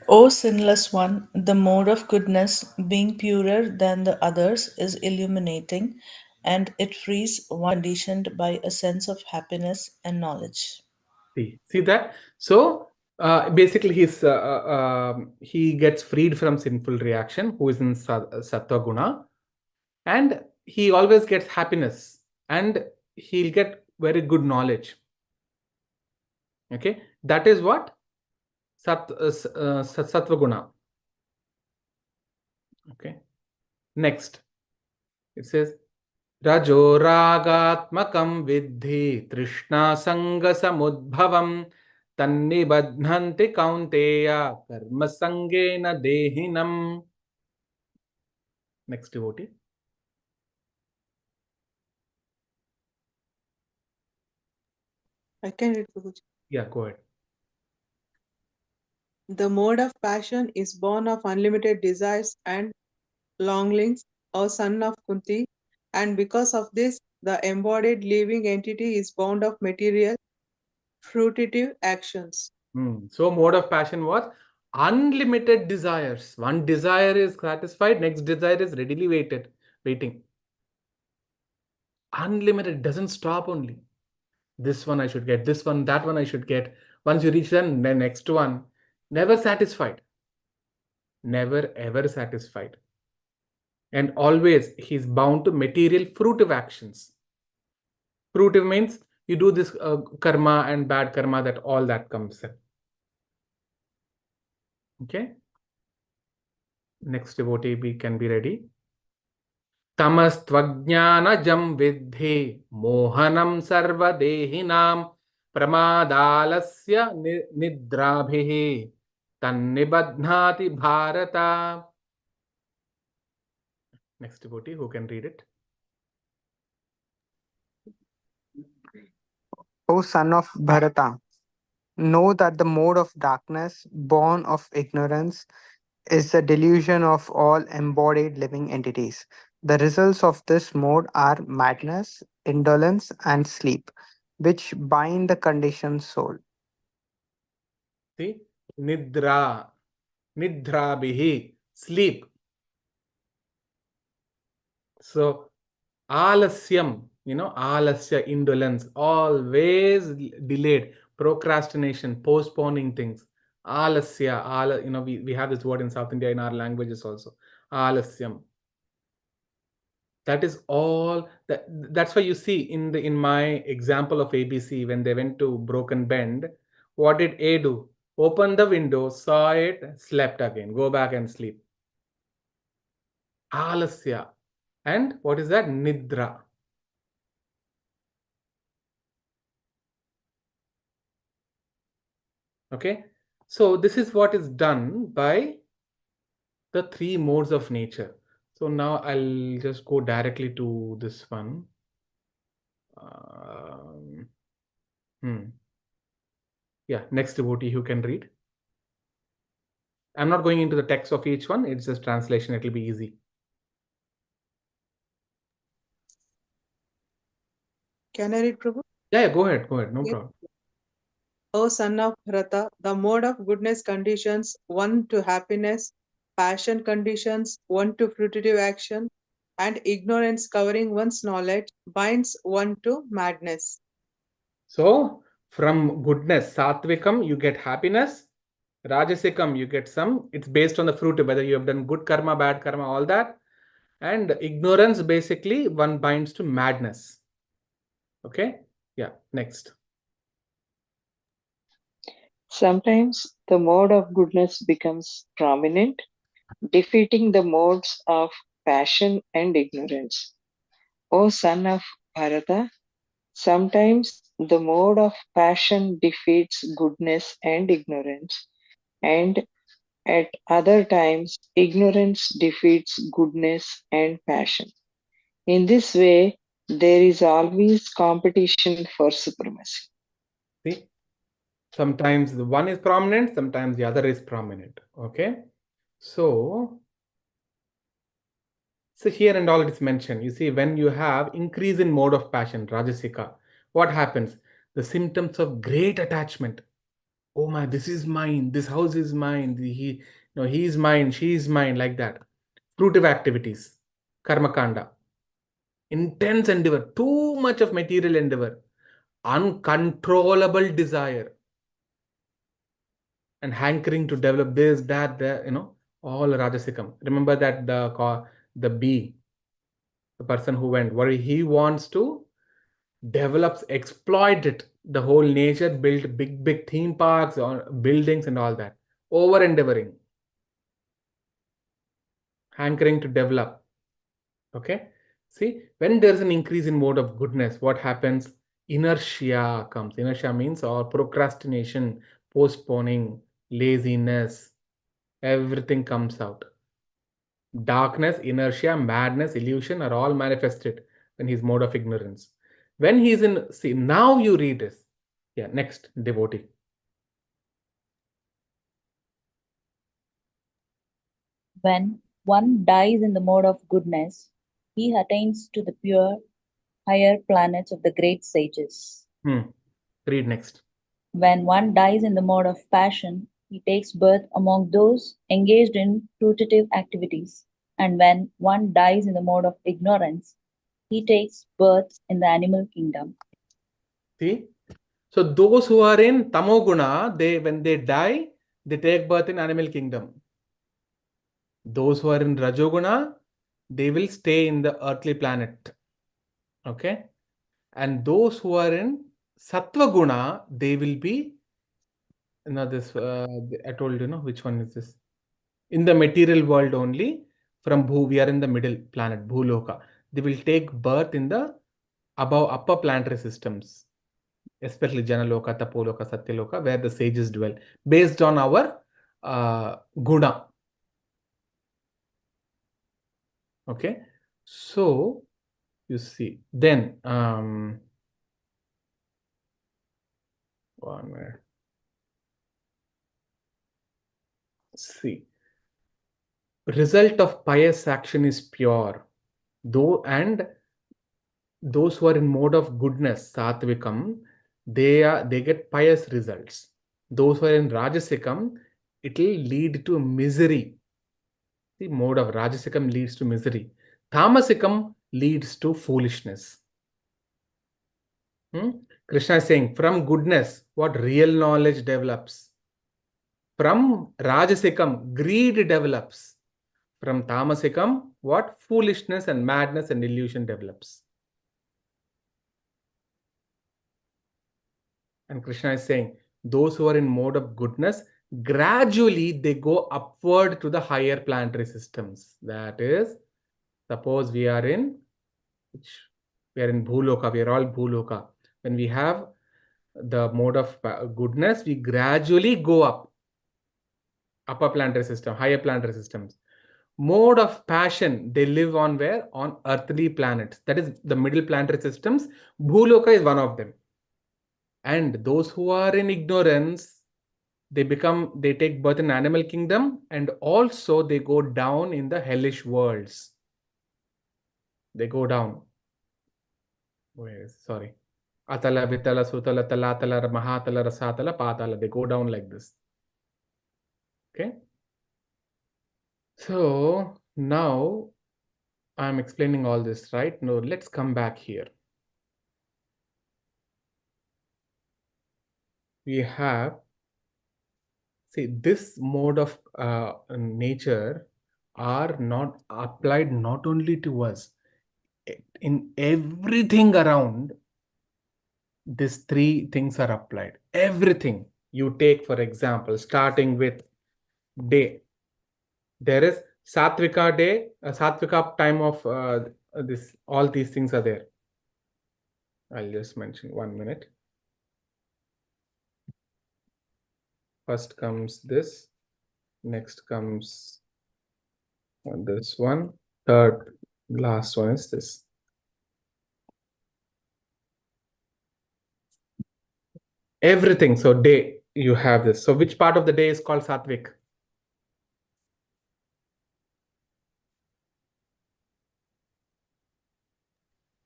O sinless one, the mode of goodness, being purer than the others, is illuminating, and it frees one conditioned by a sense of happiness and knowledge. See that? So basically, he gets freed from sinful reaction, who is in sattva guna, and he always gets happiness, and he'll get very good knowledge. Okay, that is what sattva guna. Okay, next it says Rajo ragatmakam vidhi trishna sanga samudbhavam tannibadhanti kaunteya karma sangena dehinam. Next devotee. I can read, Prabhuji. Yeah, go ahead. The mode of passion is born of unlimited desires and longings, O son of Kunti, and because of this, the embodied living entity is bound of material, fruitive actions. So mode of passion was Unlimited desires. One desire is satisfied, next desire is readily waiting. Unlimited, doesn't stop only. This one I should get, this one, that one I should get. Once you reach then the next one, never satisfied. Never ever satisfied. And always he's bound to material fruitive actions. Fruitive means you do this karma and bad karma, that all that comes in. Okay. Next devotee can be ready. तमस्त्वज्ञानजं विद्धि मोहनं सर्वदेहिनां प्रमादालस्य निद्राभिः तन्निबध्नाति Bharat. Next devotee, who can read it? O son of Bharata, know that the mode of darkness, born of ignorance, is the delusion of all embodied living entities. The results of this mode are madness, indolence, and sleep, which bind the conditioned soul. See, nidra, nidrabihi, sleep. So, alasyam, alasya, indolence, always delayed, procrastination, postponing things. Alasya, we have this word in South India in our languages also. Alasyam. That is all. That's why you see in my example of ABC, when they went to Broken Bend, what did A do? Open the window, saw it, slept again, go back and sleep. Alasya. And what is that? Nidra. Okay. So this is what is done by the three modes of nature. So now I'll just go directly to this one. Yeah, next devotee who can read. I'm not going into the text of each one. It's just translation. It will be easy. Can I read, Prabhu? Yeah, go ahead. No Okay. problem. O son of Bharata, the mode of goodness conditions one to happiness, passion conditions one to fruitive action, and ignorance covering one's knowledge binds one to madness. So from goodness, Satvikam, you get happiness. Rajasikam, you get some. It's based on the fruit, whether you have done good karma, bad karma, all that. And ignorance, basically, one binds to madness. Okay. Yeah. Next. Sometimes the mode of goodness becomes prominent, defeating the modes of passion and ignorance. O son of Bharata, sometimes the mode of passion defeats goodness and ignorance, and at other times ignorance defeats goodness and passion. In this way, there is always competition for supremacy. See, sometimes the one is prominent, sometimes the other is prominent. Okay. So here and all it is mentioned. You see, when you have increase in mode of passion, Rajasika, what happens? The symptoms of great attachment. Oh my, this is mine. This house is mine. He is mine. She is mine. Like that. Fruitive activities, karma kanda, intense endeavor, too much of material endeavor, uncontrollable desire, and hankering to develop this, that, all Rajasikam. Remember that the bee, the person who went, what he wants to develops, exploit it, the whole nature, build big theme parks or buildings and all that, over endeavoring, hankering to develop. Okay. See, when there's an increase in mode of goodness, what happens? Inertia comes. Inertia means or procrastination, postponing, laziness, everything comes out. Darkness, inertia, madness, illusion are all manifested when he's mode of ignorance. When he's in, see, now you read this. Yeah, next, devotee. When one dies in the mode of goodness, he attains to the pure, higher planets of the great sages. Read next. When one dies in the mode of passion, he takes birth among those engaged in fruitive activities. And when one dies in the mode of ignorance, he takes birth in the animal kingdom. See? So those who are in tamoguna, when they die, they take birth in animal kingdom. Those who are in rajoguna, they will stay in the earthly planet. Okay? And those who are in sattva guna, they will be, this I told you, which one is this? In the material world only. From we are in the middle planet, Bhuloka. They will take birth in the above upper planetary systems, especially Janaloka, Tapoloka, Satyaloka, where the sages dwell, based on our guna. Okay, so you see, then one minute. See, result of pious action is pure, though, and those who are in mode of goodness, Satvikam, they get pious results. Those who are in Rajasikam, it will lead to misery. The mode of Rajasikam leads to misery. Tamasikam leads to foolishness. Krishna is saying, from goodness, what real knowledge develops. From Rajasikam, greed develops. From Tamasikam, what foolishness and madness and illusion develops. And Krishna is saying, those who are in mode of goodness, gradually they go upward to the higher planetary systems. That is, suppose we are in Bhuloka, we are all Bhuloka. When we have the mode of goodness, we gradually go up, upper planetary system, higher planetary systems. Mode of passion, they live on where? On earthly planets. That is the middle planetary systems. Bhuloka is one of them. And those who are in ignorance, they take birth in animal kingdom, and also they go down in the hellish worlds. They go down. Sorry. Atala, Vitala, Sutala, Talatala, Mahatala, Rasatala, Patala. They go down like this. Okay. So now I'm explaining all this, right? Now let's come back here. We have, see, this mode of nature are not applied not only to us, in everything around. These three things are applied. Everything you take, for example, starting with day, there is Satvika day, Satvika time of this, all these things are there. I'll just mention 1 minute. First comes this, next comes this one, third, last one is this. Everything. So day, you have this. So which part of the day is called Satvik?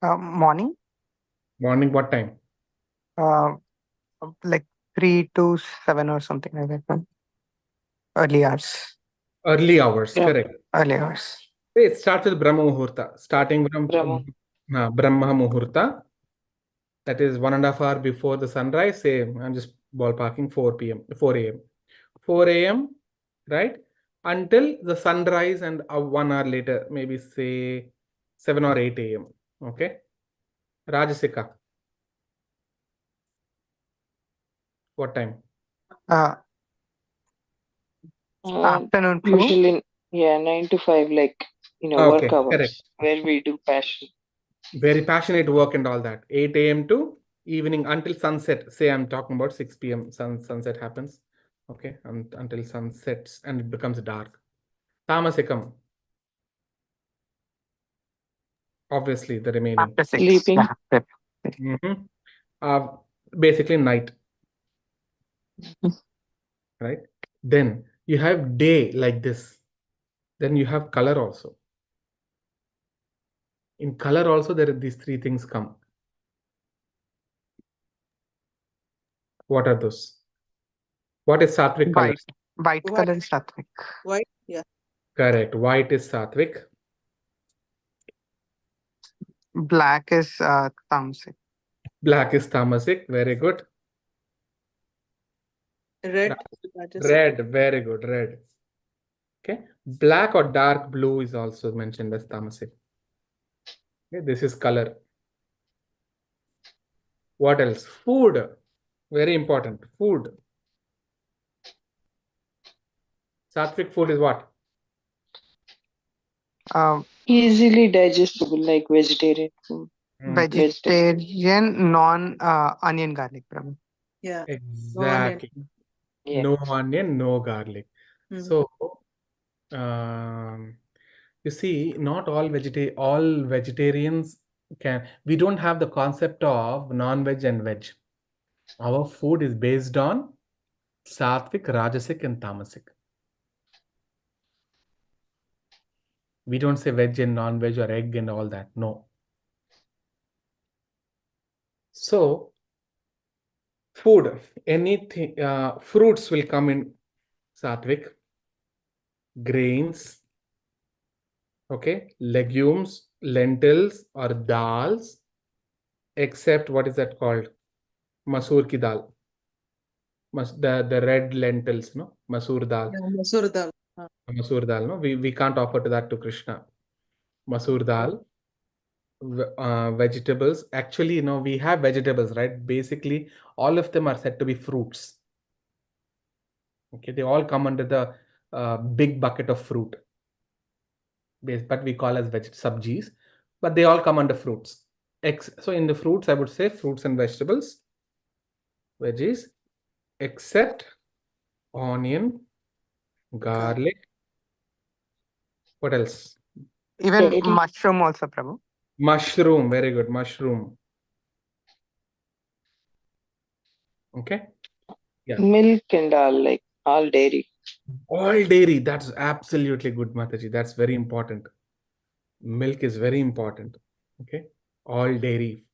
Morning, Morning, what time? uh, like 3 to 7 or something like that. No? Early hours. Early hours, Yeah. correct. Early hours. It starts with Brahma Muhurta, starting from Brahma Muhurta. That is 1.5 hours before the sunrise. Say, I'm just ballparking 4 p.m., 4 a.m. 4 a.m., right? Until the sunrise, and 1 hour later, maybe say 7 or 8 a.m. Okay. Rajasika. What time? Uh, Afternoon flow. Usually, 9 to 5, like, Okay, work hours correct. where we do passion. Very passionate work and all that. 8 a.m. to evening until sunset. Say I'm talking about 6 p.m. Sunset happens. Okay, until sun sets and it becomes dark. Tamasikam. Obviously, the remaining. After 6. Sleeping. Yeah. Right. Basically night. Right? Then you have day like this. Then you have color also. In color also, there are these three things come. What are those? What is sattvic color? White. White White. color is sattvic. White. Yeah. Correct. White is sattvic. Black is tamasic. Black is tamasic. Very good. Red. Rajasic. Red. Very good. Red. Okay. Black or dark blue is also mentioned as tamasic. Okay. This is color. What else? Food. Very important. Food. Sattvic food is what? Easily digestible, like vegetarian food. Vegetarian, non onion garlic, Prabhu. Yeah. Exactly. Yeah. No onion, no garlic. Mm. So, you see, not all vegetarians can. We don't have the concept of non-veg and veg. Our food is based on sattvic, rajasic, and tamasic. We don't say veg and non-veg or egg and all that. No. So, food, anything, fruits will come in sattvic, grains, okay, legumes, lentils or dals, except what is that called? Masoor ki dal. The red lentils, no? Masoor dal. Yeah, Masoor dal. Masoor dal, no? We can't offer to that to Krishna. Masoor dal. Vegetables. Actually, you know, we have vegetables, right? Basically, all of them are said to be fruits. Okay, they all come under the big bucket of fruit. But we call as sabjis, but they all come under fruits. So in the fruits, I would say fruits and vegetables, veggies, except onion, garlic. What else? Even Cherry. mushroom also, Prabhu. Mushroom, very good, mushroom. Okay. Yeah. Milk and all dairy. All dairy, that's absolutely good, Mataji. That's very important. Milk is very important. Okay. All dairy.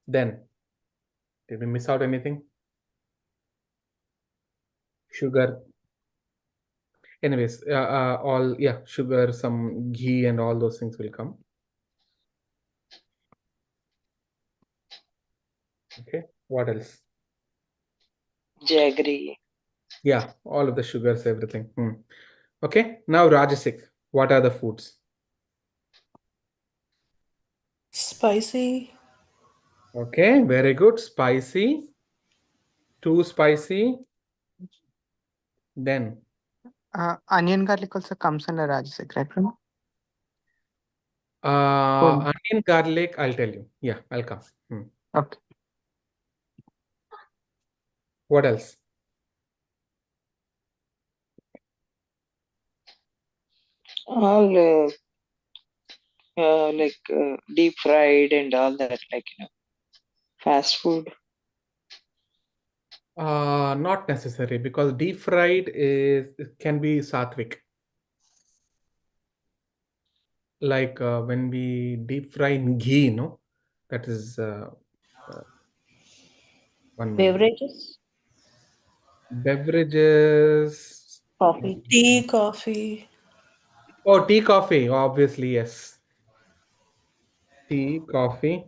Then, did we miss out anything? Sugar. Anyways, sugar, some ghee and all those things will come. Okay. What else? Jaggery. Yeah, all of the sugars, everything. Okay. Now Rajasic. What are the foods? Spicy. Okay, very good. Spicy. Too spicy. Then Onion garlic also comes under Rajasic, right, Prabhu? onion garlic, I'll tell you. Yeah, I'll come. Okay. What else? All deep fried and all that, fast food. Not necessary, because deep fried can be sattvic. Like when we deep fry in ghee, no, that is 1 minute. Beverages, Beverages. coffee. Tea, coffee. Oh, tea, coffee. Obviously, yes. Tea, coffee.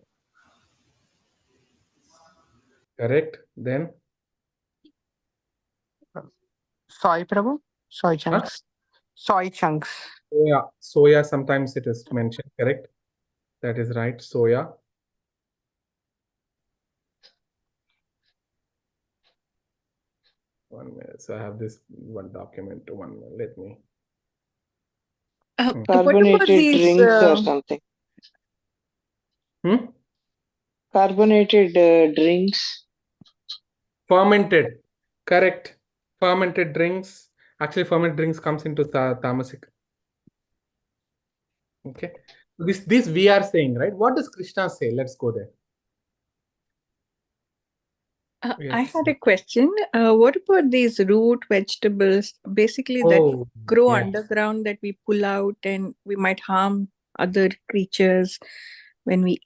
Correct. Then Soy, Prabhu? Soy chunks. Soy chunks. soya sometimes it is mentioned. Correct. That is right. Soya. One minute. So I have this one document. 1 minute. Let me. What about Carbonated these? drinks or something. Carbonated drinks. Fermented. Correct. Fermented drinks. Actually, fermented drinks comes into tamasic. Okay. This we are saying, right? What does Krishna say? Let's go there. I had a question. What about these root vegetables, basically that grow underground that we pull out and we might harm other creatures when we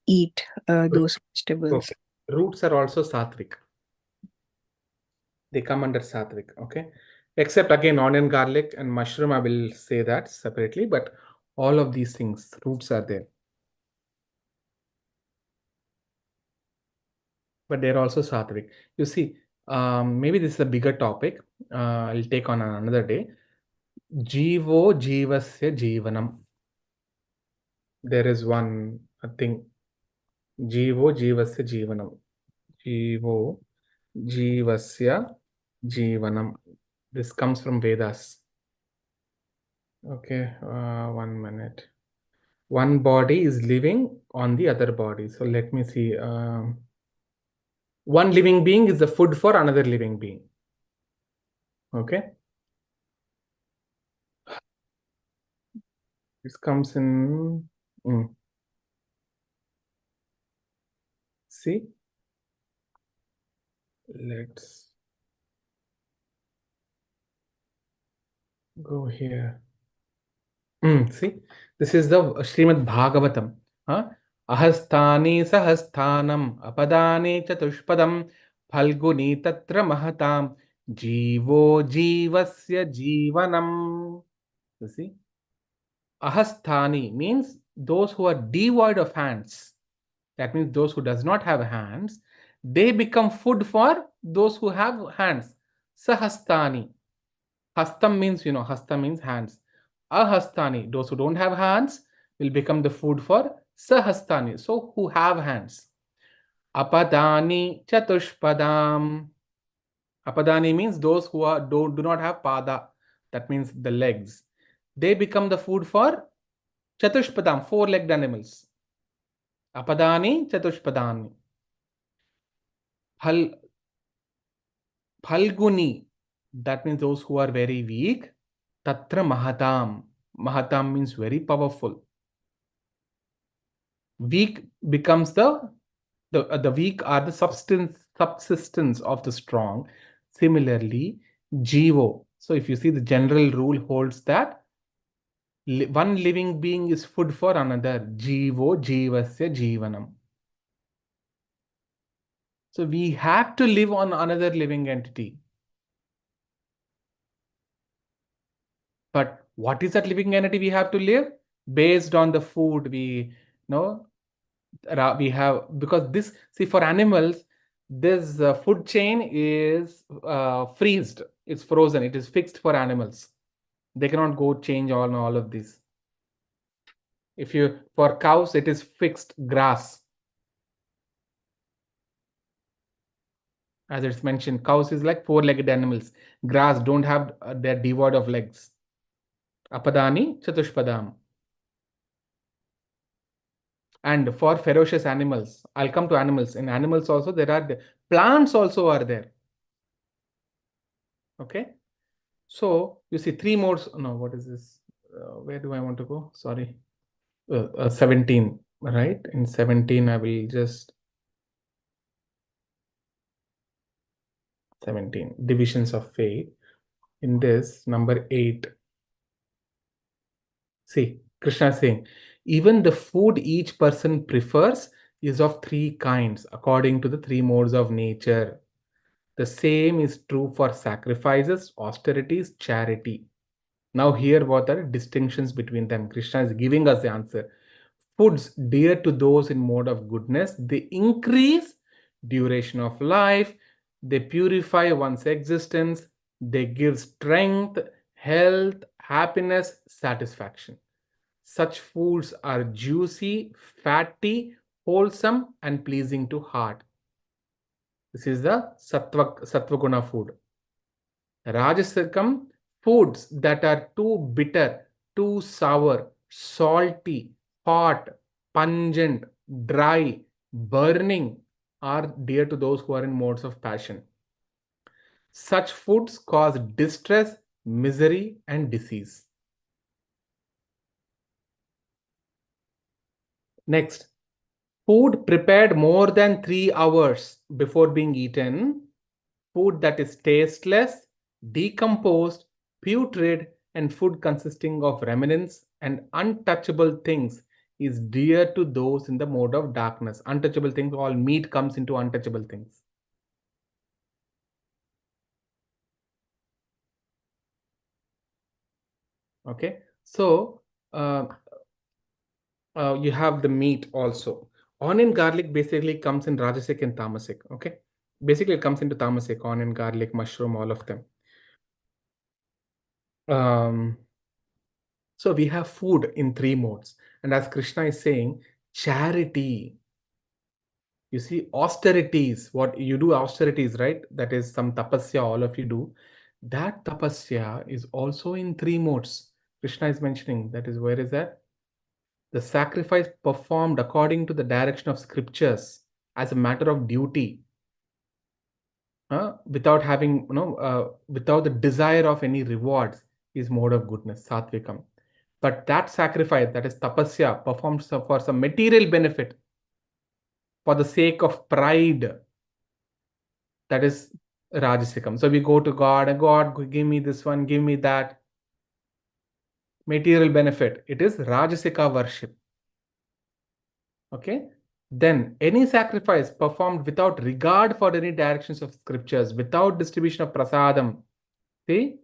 eat those vegetables? Okay. Roots are also sattvic. they come under sattvic. Okay, except again onion, garlic, and mushroom. I will say that separately, but all of these things, roots are there. But they're also sattvic. You see, maybe this is a bigger topic. I'll take on another day. Jivo jivasya jivanam. There is one thing. Jivo jivasya jivanam. Jivo jivasya jivanam. This comes from Vedas. Okay, 1 minute. One body is living on the other body. So let me see. One living being is the food for another living being. Okay. This comes in. See. Let's go here. See, this is the Srimad Bhagavatam. Ahastani sahasthanam apadani chatushpadam phalguni tatra mahatam jivo jivasya jivanam. You see, ahasthani means those who are devoid of hands. That means those who does not have hands, they become food for those who have hands. Sahastani. Hastam means, hasta means hands. Ahastani, those who don't have hands, will become the food for sahastani, so who have hands. Apadani chatushpadam. Apadani means those who do not have pada, that means the legs. They become the food for chatushpadam, four-legged animals. Apadani chatushpadani. Phalguni, that means those who are very weak. Tatra mahatam. Mahatam means very powerful. Weak becomes the weak are the subsistence of the strong. Similarly, jivo. So if you see, the general rule holds that one living being is food for another. Jivo jivasya jivanam. So we have to live on another living entity. But what is that living entity we have to live? Based on the food we have, because this, see, for animals, this food chain is freezed. It's frozen. It is fixed for animals. They cannot go change all of this. For cows, it is fixed grass. As it's mentioned, cows is like four-legged animals. Grass don't have, they're devoid of legs. Apadani chatushpadam. And for ferocious animals, I'll come to animals. In animals also, there are plants also are there. Okay. So you see three modes. No, what is this? Where do I want to go? Sorry. 17, right? In 17, I will just 17 divisions of faith. In this, number 8. See, Krishna is saying, even the food each person prefers is of three kinds according to the three modes of nature. The same is true for sacrifices, austerities, charity. Now here what are distinctions between them? Krishna is giving us the answer. Foods dear to those in mode of goodness, they increase duration of life, they purify one's existence, they give strength, health, happiness, satisfaction. Such foods are juicy, fatty, wholesome, and pleasing to heart. This is the sattva guna food. Rajasakam, foods that are too bitter, too sour, salty, hot, pungent, dry, burning are dear to those who are in modes of passion. Such foods cause distress, misery, and disease. Next, food prepared more than 3 hours before being eaten, food that is tasteless, decomposed, putrid, and food consisting of remnants and untouchable things is dear to those in the mode of darkness. Untouchable things, all meat comes into untouchable things. Okay, so you have the meat also. Onion garlic basically comes in Rajasic and Tamasic. Okay, basically it comes into Tamasic, onion, garlic, mushroom, all of them. So we have food in three modes. And as Krishna is saying, charity. You see, austerities, what you do austerities, right? That is some tapasya, all of you do. That tapasya is also in three modes. Krishna is mentioning, that is, where is that? The sacrifice performed according to the direction of scriptures as a matter of duty, without having, without the desire of any rewards, is mode of goodness, satvikam. But that sacrifice, that is tapasya, performed for some material benefit, for the sake of pride, that is rajasikam. So we go to God, and God, give me this one, give me that. Material benefit, it is rajasika worship. Okay. Then any sacrifice performed without regard for any directions of scriptures, without distribution of prasadam. See,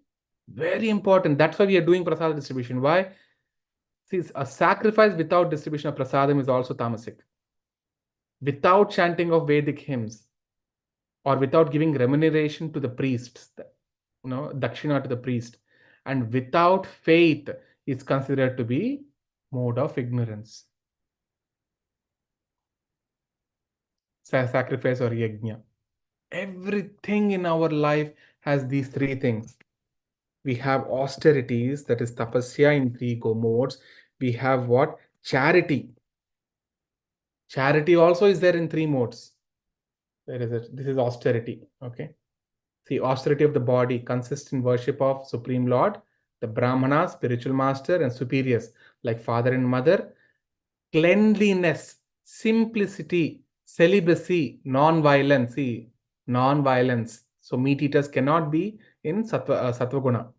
very important. That's why we are doing prasada distribution. Why? See, a sacrifice without distribution of prasadam is also tamasic. Without chanting of Vedic hymns, or without giving remuneration to the priests, dakshina to the priest, and without faith, is considered to be mode of ignorance. Sacrifice or yajna. Everything in our life has these three things. We have austerities, that is tapasya in three modes. We have what? Charity. Charity also is there in three modes. Where is it? This is austerity. Okay. See, austerity of the body consists in worship of Supreme Lord, the Brahmana, spiritual master, and superiors like father and mother. Cleanliness, simplicity, celibacy, non-violence. See, non-violence. So meat eaters cannot be in sattva guna.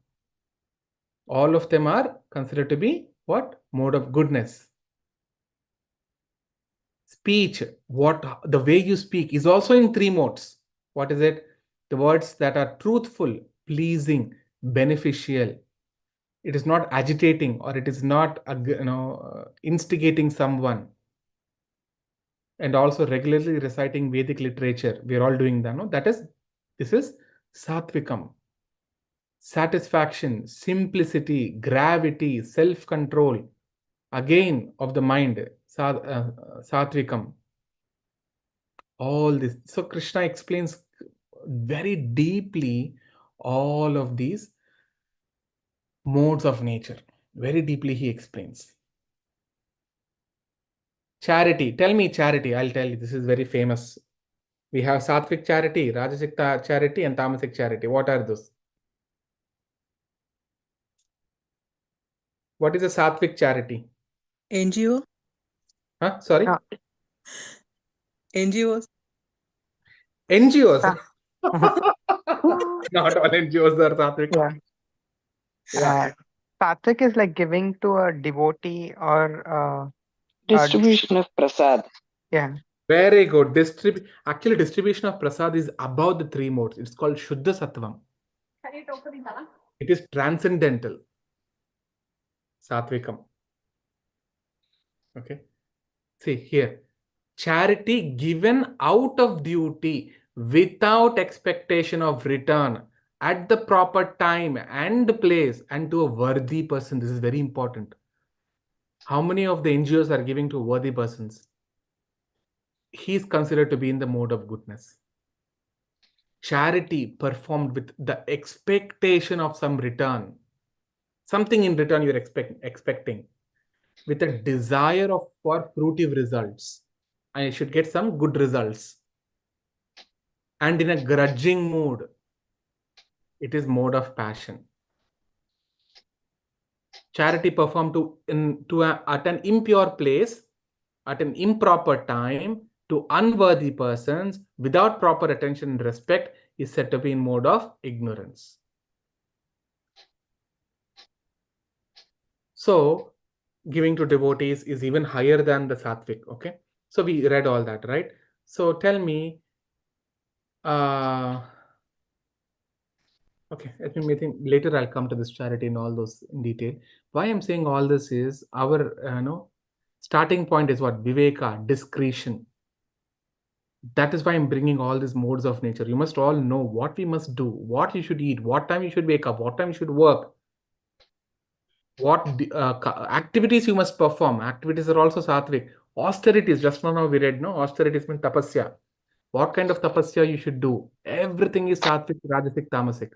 All of them are considered to be what? Mode of goodness. Speech, what the way you speak is also in three modes. What is it? The words that are truthful, pleasing, beneficial. It is not agitating, or it is not instigating someone. And also regularly reciting Vedic literature. We are all doing that. No, this is Satvikam. Satisfaction, simplicity, gravity, self-control, again of the mind, Satvikam. All this. So Krishna explains very deeply all of these modes of nature. Very deeply he explains. Charity. Tell me charity. I'll tell you. This is very famous. We have Sattvic charity, Rajasic charity, and Tamasic charity. What are those? What is a Sattvic charity? NGO? Huh? Sorry? NGOs? NGOs. Not all NGOs are Sattvic. Yeah. Sattvic is like giving to a devotee or Distribution of prasad. yeah. Very good. Actually, distribution of prasad is above the three modes. It's called Shuddha Sattvam. It is transcendental. Sattvikam. Okay. See here. Charity given out of duty without expectation of return at the proper time and place and to a worthy person. This is very important. How many of the NGOs are giving to worthy persons? He is considered to be in the mode of goodness. Charity performed with the expectation of some return. Something in return you're expecting. With a desire for fruitive results. I should get some good results. And in a grudging mood, it is mode of passion. Charity performed at an impure place, at an improper time, to unworthy persons, without proper attention and respect, is said to be in mode of ignorance. So, giving to devotees is even higher than the Sattvic, okay? So, we read all that, right? So, tell me, Okay, I think later I'll come to this charity and all those in detail. Why I'm saying all this is our starting point is what? Viveka, discretion. That is why I'm bringing all these modes of nature. You must all know what we must do, what you should eat, what time you should wake up, what time you should work, what activities you must perform. Activities are also sattvic. Austerities, just now we read, no? Austerities means tapasya. What kind of tapasya you should do? Everything is sattvic, rajasic, tamasic.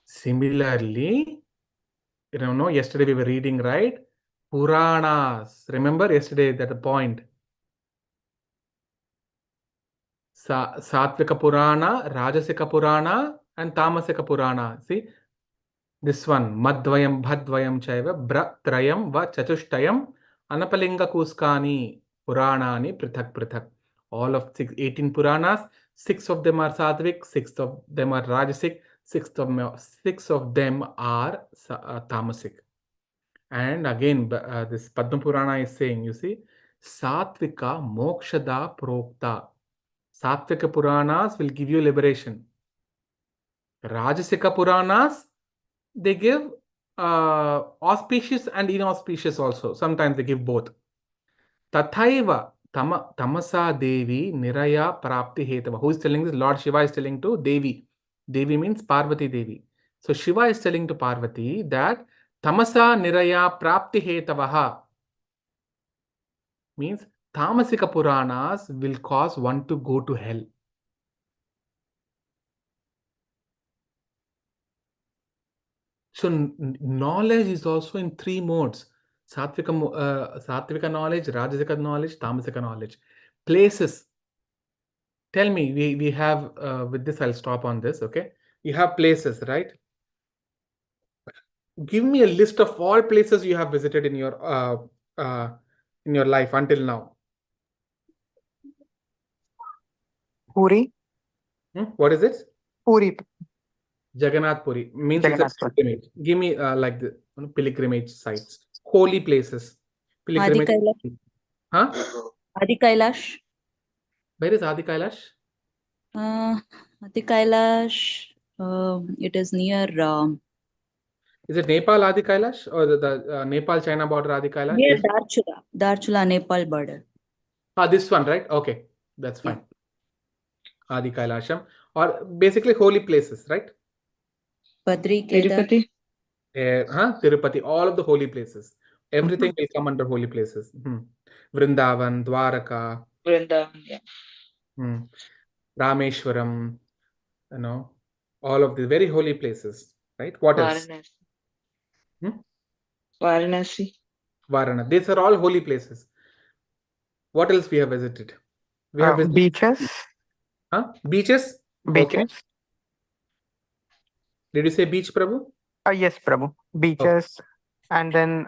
Similarly, yesterday we were reading, right? Puranas. Remember yesterday that the point. Satvika Purana, Rajasika Purana, and Tamasika Purana. See, this one, Madvayam, Bhadvayam Chaiva, Trayam, Va Chatushtayam, Anapalinga Kuskani, Puranani, Prithak Prithak. All of 18 Puranas, 6 of them are Satvik, 6 of them are Rajasic, 6 of them are Tamasic. And again, this Padma Purana is saying, you see, Satvika Mokshada Prokta. Satvika Puranas will give you liberation. Rajasika Puranas, they give auspicious and inauspicious also. Sometimes they give both. Tathaiva Tamasa Devi Niraya Prapti Hetava. Who is telling this? Lord Shiva is telling to Devi. Devi means Parvati Devi. So Shiva is telling to Parvati that Tamasa Niraya Prapti Hetavaha means Tamasika Puranas will cause one to go to hell. So knowledge is also in 3 modes. Satvika knowledge, Rajasika knowledge, Tamasika knowledge. Places. Tell me, we have, with this I'll stop on this, okay? You have places, right? Give me a list of all places you have visited in your life until now. Puri. What is it? Puri. Jagannath Puri means Jagannath it's a pilgrimage. Give me like the pilgrimage sites, holy places. Pilgrimage. Adi Kailash. Huh? Adi Kailash. Where is Adi Kailash? Adi Kailash. It is near. Is it Nepal Adi Kailash or the Nepal-China border Adi Kailash? Near Darchula. Darchula, Nepal border. This one, right? Okay, that's fine. Yeah. Adi Kailasham, or basically holy places, right? Badri, Kedar. Tirupati. Tirupati, all of the holy places. Everything will come under holy places. Vrindavan, Dwaraka. Vrindavan, yeah. Rameshwaram, all of the very holy places, right? What else? Varanasi. Varanasi. These are all holy places. What else we have visited? We have visited beaches. Beaches? Beaches. Okay. Did you say beach, Prabhu? Yes, Prabhu. Beaches. Okay. And then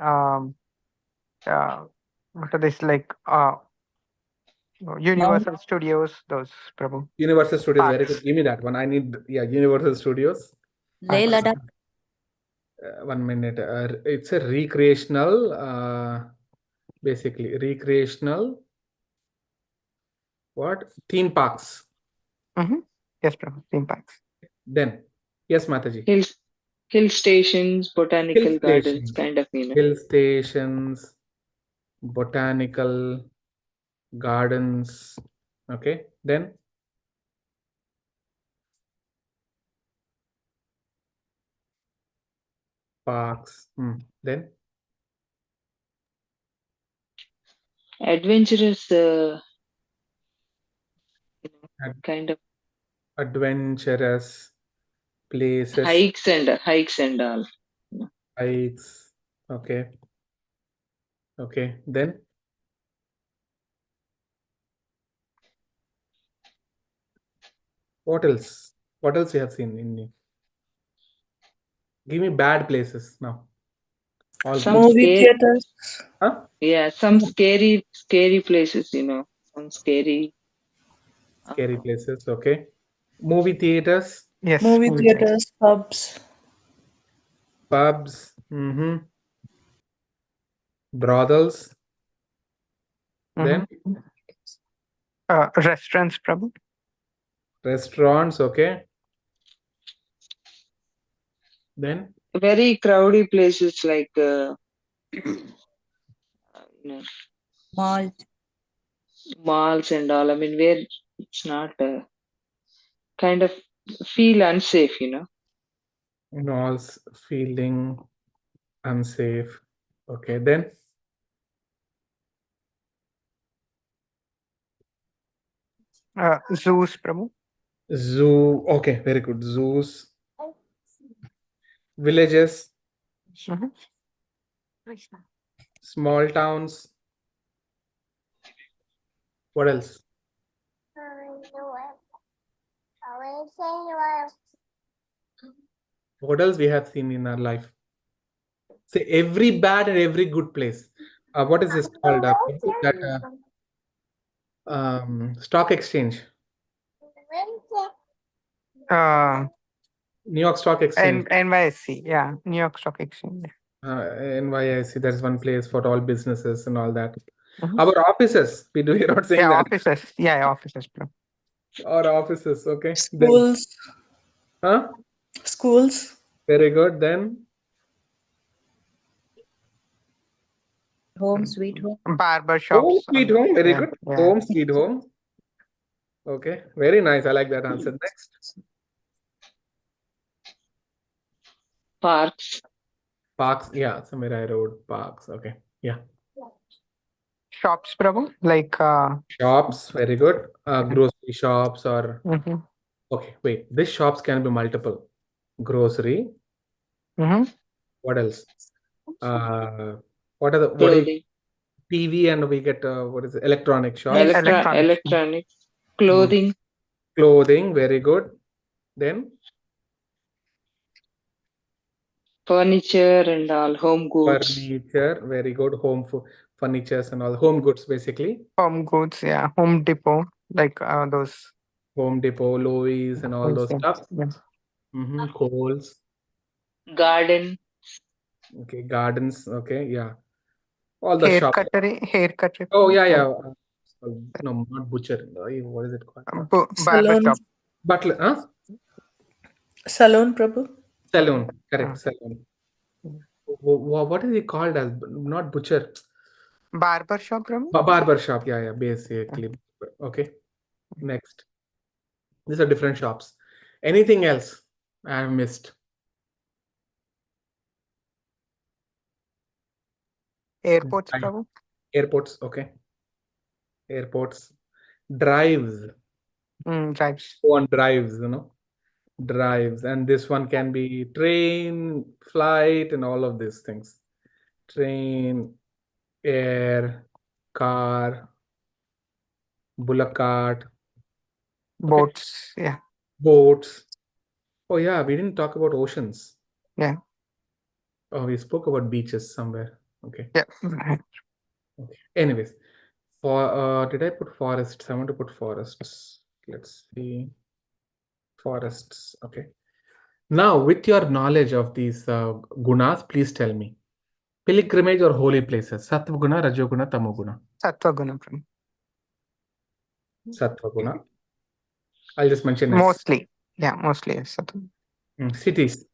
what are these, like Universal Studios, those, Prabhu. Universal Studios, Parks. very good. Give me that one. I need, Universal Studios. Leh Ladakh. 1 minute. It's a recreational, basically recreational. What? Theme parks. Yes, Prabhu. Theme parks. Then, yes, Mataji. Hill stations, botanical gardens, kind of, Hill stations, botanical gardens. Okay, then parks. Then adventurous, kind of adventurous places. Hikes and all. Hikes. Okay. Okay. Then what else? What else you have seen in me? Give me bad places now. All movie theaters. Huh? Yeah, some scary places, some scary places. Okay. Movie theaters. Yes. Movie theaters, pubs. Pubs. Brothels. Then restaurants, Prabhu. Restaurants. Okay. Then very crowdy places like Malt. malls and all. I mean, where it's not kind of feel unsafe, malls feeling unsafe. Okay, then Zoos, Prabhu. zoo. Okay, very good. Zoos, villages, Mhm. small towns. What else? What else we have seen in our life? Say every bad and every good place. What is this called? That stock exchange. Uh, New York Stock Exchange. NYSC, yeah, New York Stock Exchange. NYIC, there's one place for all businesses and all that. Mhm. Our offices, we're not saying Yeah, that. offices. Yeah, offices, Prabhu. Our offices, okay. Then, Schools. huh? Schools. Very good. Then Home sweet home. Barber home shops. sweet home. Very Yeah, good. yeah. Home sweet home. Okay, very nice. I like that answer. Next, parks. parks. Yeah, Samirai Road, parks. Okay, yeah. Shops, Prabhu. Like Shops. Very good. Grocery shops or mhm. okay. Wait, these shops can be multiple. Grocery. Mhm. What else? What are the what is Clothing, TV and we get what is it? Electronic shops. Electronics. electronics, clothing, Clothing. Very good. Then furniture and all, home goods. furniture. Very good. Home furnitures and all home goods basically. Home goods, yeah. Home Depot, like those. Home Depot, Lowe's, and all those stuff. Yeah. Coles. Garden, Okay, gardens. Okay, yeah. All the Hair shops. cuttery. Oh yeah, yeah. No, not butcher. What is it called? Barber Salon. shop. Butler. Huh? Salon, Prabhu. Saloon. Correct. Saloon. What is it called as? Not butcher. Barber shop, Prabhu. Barber shop. Yeah, yeah. Basically. Okay. Next. These are different shops. Anything else I have missed? Airports, Prabhu. Airports. Okay. Airports. Drives. Drives. Go on drives, drives. And this one can be train, flight, and all of these things. Train, air, car, bullock cart, Boats, yeah. boats. Oh yeah, we didn't talk about oceans. Yeah. Oh, we spoke about beaches somewhere. Okay. Yeah. Okay. Anyways, did I put forests? I want to put forests. Let's see. Forests. Okay. Now, with your knowledge of these gunas, please tell me. Pilgrimage or holy places? Sattva guna, Rajoguna, Tamoguna. Sattva guna, Prabhu. Sattva guna. I'll just mention Mostly. Yeah, mostly yes. Sattva. Cities.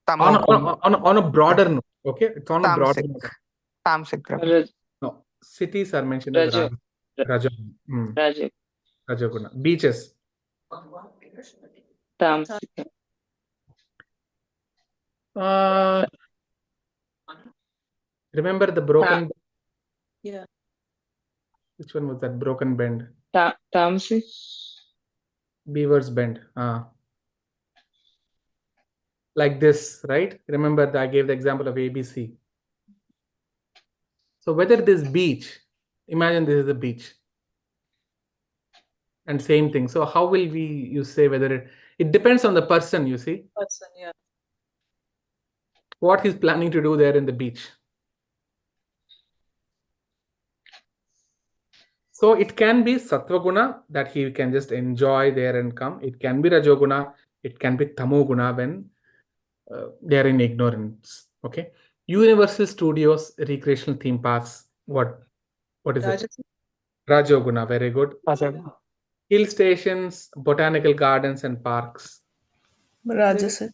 Tamoguna. On a broader note, okay? It's on a broader Tamasic. note. Tamasic, Prabhu. No, cities are mentioned as Rajoguna. Rajoguna. Beaches. Tamsika. Remember the broken? Yeah. Which one was that? Broken Bend. Tamsi. Beaver's Bend. Like this, right? Remember that I gave the example of ABC. So whether this beach, imagine this is a beach. And same thing. So how will you say whether it depends on the person, you see? Person, yeah. What he's planning to do there in the beach. So it can be Sattva guna that he can just enjoy there and come. It can be Rajoguna. It can be Tamoguna when they are in ignorance. Okay. Universal Studios, recreational theme parks. What is it? Rajoguna. Very good. Hill stations, botanical gardens, and parks. Rajasic.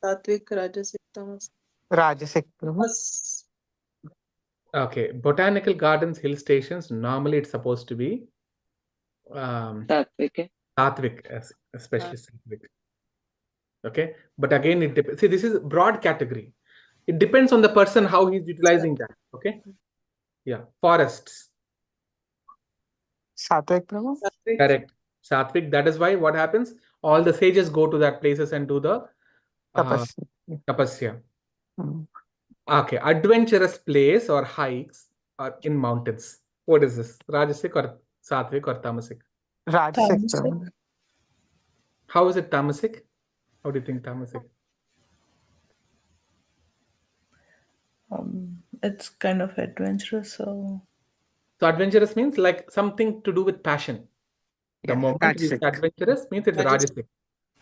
Satvik, Rajasic, Tamas. Rajasic, Prabhu. Yes. Okay, botanical gardens, hill stations, normally it's supposed to be Satvik. Satvik, especially Satvik. Okay, but again, it depends. See, this is broad category. It depends on the person how he's utilizing that. Okay, yeah, forests, Satvik, Prabhu. Satvik. correct. Satvik. That is why what happens? All the sages go to that places and do the Tapas. tapasya. Mm. Okay, adventurous place or hikes or in mountains. What is this? Rajasic or Satvik or Tamasic? Rajasic, Tamasic. Prabhu. How is it Tamasic? How do you think Tamasic? It's kind of adventurous, so So adventurous means like something to do with passion. The Yeah, moment we say Rajasic. adventurous means it's Rajasic.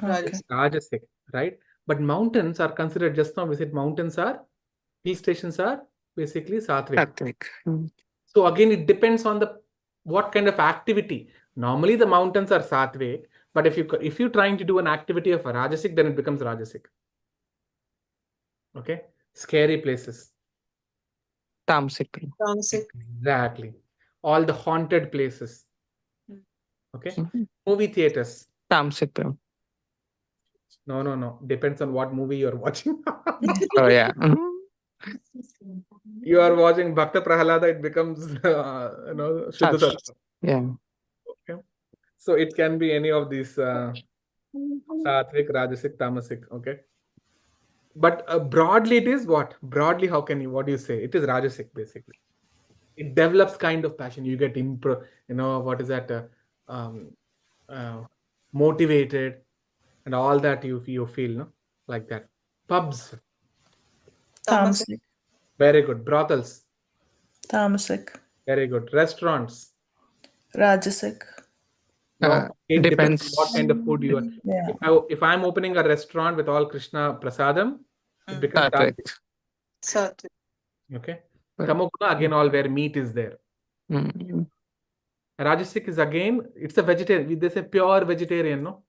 Rajasic. okay. It's Rajasic, right? But mountains are considered just now. We said mountains are hill stations are basically Satvik. Satvik. Mm. So again, it depends on the what kind of activity. Normally, the mountains are Satvik, but if you're trying to do an activity of a Rajasic, then it becomes Rajasic. Okay, scary places. Tamasic, Prabhu. Tamasic. Exactly. All the haunted places. Okay. Mhm. Movie theaters. Tamasic, Prabhu. No. Depends on what movie you're watching. Oh, yeah. Mhm. You are watching Bhakta Prahalada, it becomes Shuddha Sat- Sattva. Yeah. Okay. So it can be any of these Satvik, Rajasic, Tamasic. Okay. But broadly, it is what? Broadly, what do you say? It is Rajasic, basically. It develops kind of passion. You get what is that? Um, uh, Motivated and all that you feel, no? Like that. Pubs, Tamasic. very good. Brothels, Tamasic. very good. Restaurants, Rajasic. no. It depends on what Depends. kind of food you are. Yeah. If I'm opening a restaurant with all Krishna prasadam, it becomes Satvik. Satvik. Satvik. Okay. Right. Tamoguna again, all where meat is there. Mm. Rajasic is again, it's a vegetarian. They say pure vegetarian, no?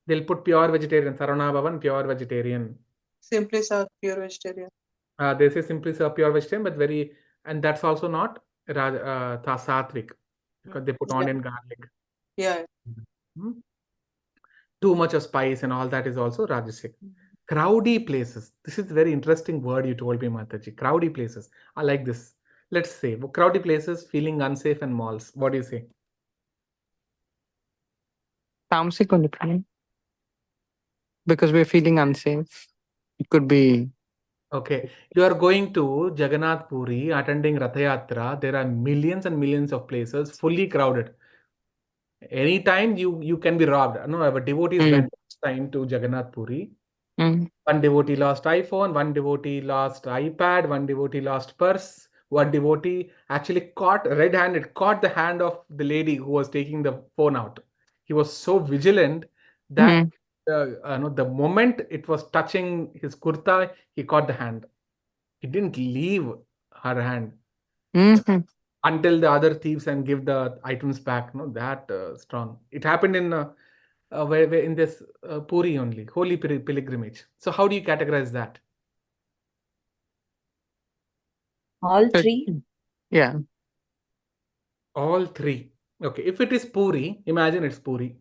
They'll put pure vegetarian. Sarana Bhavan, pure vegetarian. Simply South, pure vegetarian. They say simply pure vegetarian, but and that's also not Satvik because they put Yeah. onion, garlic. Yeah. Hmm? Too much of spice and all that is also Rajasic. Crowdy places. This is a very interesting word you told me, Mataji. Crowdy places. I like this. Let's say crowdy places, feeling unsafe, and malls. What do you say? Tamasic only, Prabhu. Because we're feeling unsafe. It could be. Okay, you are going to Jagannath Puri, attending Ratha Yatra. There are millions and millions of places, fully crowded. Anytime you can be robbed. No, our devotees Mm. went last time to Jagannath Puri. Mm. One devotee lost iPhone, one devotee lost iPad, one devotee lost purse, one devotee actually red-handed, caught the hand of the lady who was taking the phone out. He was so vigilant that Mm. the moment it was touching his kurta, he caught the hand. He didn't leave her hand Mm-hmm. until the other thieves and give the items back. No, that strong. It happened in where in this Puri only, holy pilgrimage. So how do you categorize that? All three. Yeah. All three. Okay, if it is Puri, imagine it's Puri.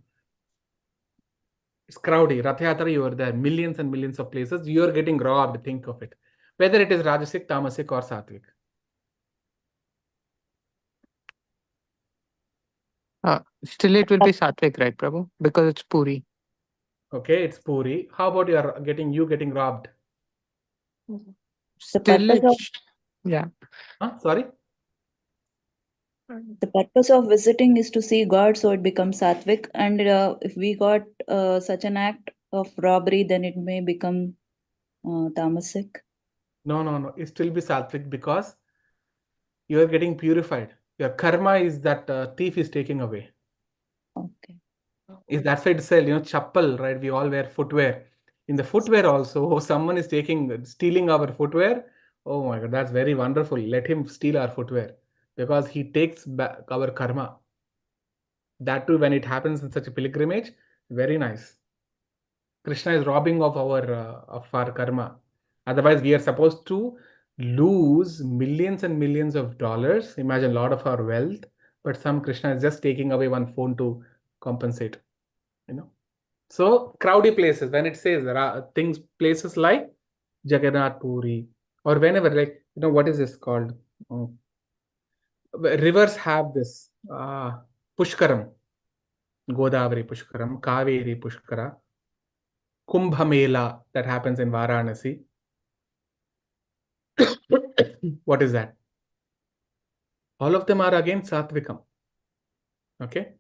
It's crowdy. Rath Yatra, you are there. Millions and millions of places. You are getting robbed. Think of it. Whether it is Rajasic, Tamasic, or Satvik. Still, it will be Satvik, right, Prabhu? Because it's Puri. Okay, it's Puri. How about you getting robbed? The Still, purpose of yeah. Sorry? the purpose of visiting is to see God, so it becomes sattvic. And if we got such an act of robbery, then it may become tamasic. No. It still be Satvik because you are getting purified. Your karma is that thief is taking away. Okay. Is that's why it said, chappal, right? We all wear footwear. In the footwear also, someone is stealing our footwear. Oh my God, that's very wonderful. Let him steal our footwear because he takes back our karma. That too, when it happens in such a pilgrimage, very nice. Krishna is robbing of our karma. Otherwise, we are supposed to lose millions and millions of dollars. Imagine a lot of our wealth, but some Krishna is just taking away one phone to compensate. So crowdy places, when it says things, places like Jagannath Puri, or whenever, like, what is this called? Oh, rivers have this Pushkaram, Godavari Pushkaram, Kaveri Pushkara, Kumbh Mela that happens in Varanasi. What is that? All of them are again Satvikam. Okay.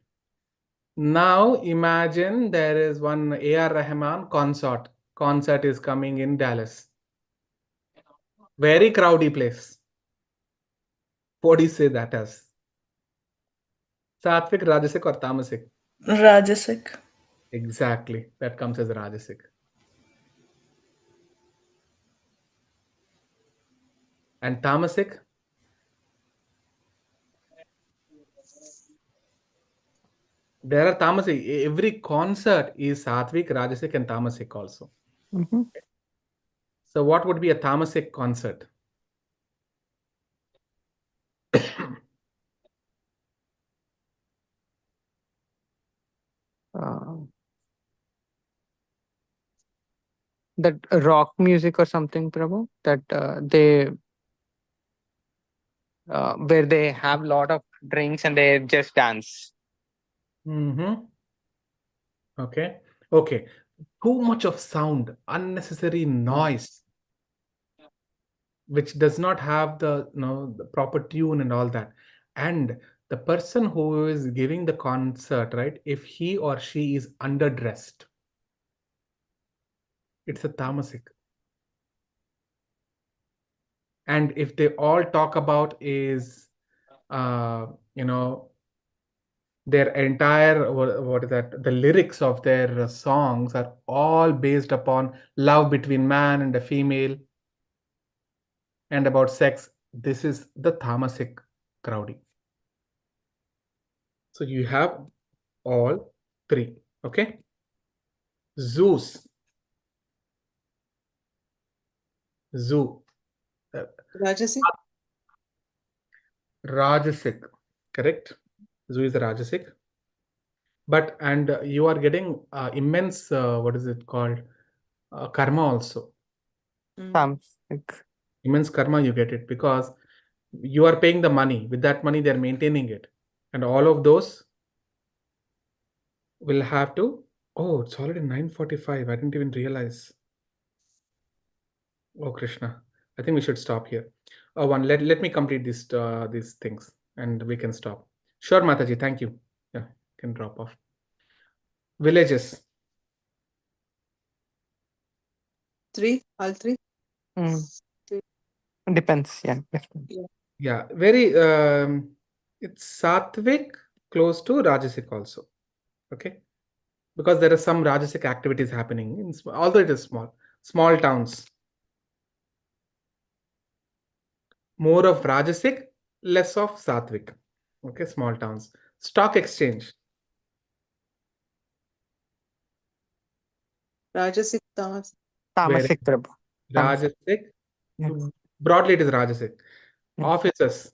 Now imagine there is one A.R. Rahman concert. Concert is coming in Dallas. Very crowdy place. What do you say that as? Satvik, Rajasic, or Tamasic? Rajasic. Exactly. That comes as Rajasic. And Tamasic? There are Tamasic. Every concert is Satvik, Rajasic, and Tamasic also. Mm-hmm. So what would be a Tamasic concert? That rock music or something, Prabhu, that they where they have a lot of drinks and they just dance. Mm-hmm. Okay. Okay. Too much of sound, unnecessary noise, which does not have the proper tune and all that. And the person who is giving the concert, right? If he or she is underdressed, it's a tamasic. And if they all talk about is, their entire, what is that? The lyrics of their songs are all based upon love between man and a female and about sex. This is the tamasic crowding. So you have all three. Okay. Zoos. Zoo. Rajasic. Rajasic. Correct. Zoo is Rajasic. But and you are getting immense, what is it called? Karma also. Tamasic. Immense karma you get it because you are paying the money. With that money, they're maintaining it. And all of those will have to. Oh, it's already 9:45. I didn't even realize. Oh, Krishna. I think we should stop here. Let me complete these things and we can stop. Sure, Mataji. Thank you. Yeah, can drop off. Villages. 3, all 3. Depends. Yeah. Yeah, very. It's Satvik, close to Rajasic also. Okay, because there are some Rajasic activities happening in although it is small towns. More of Rajasic, less of Satvik. Okay, small towns. Stock exchange. Rajasic, Tamas. Tamasic, Prabhu. Rajasic. Yeah. Broadly, it is Rajasic. Yeah. Offices.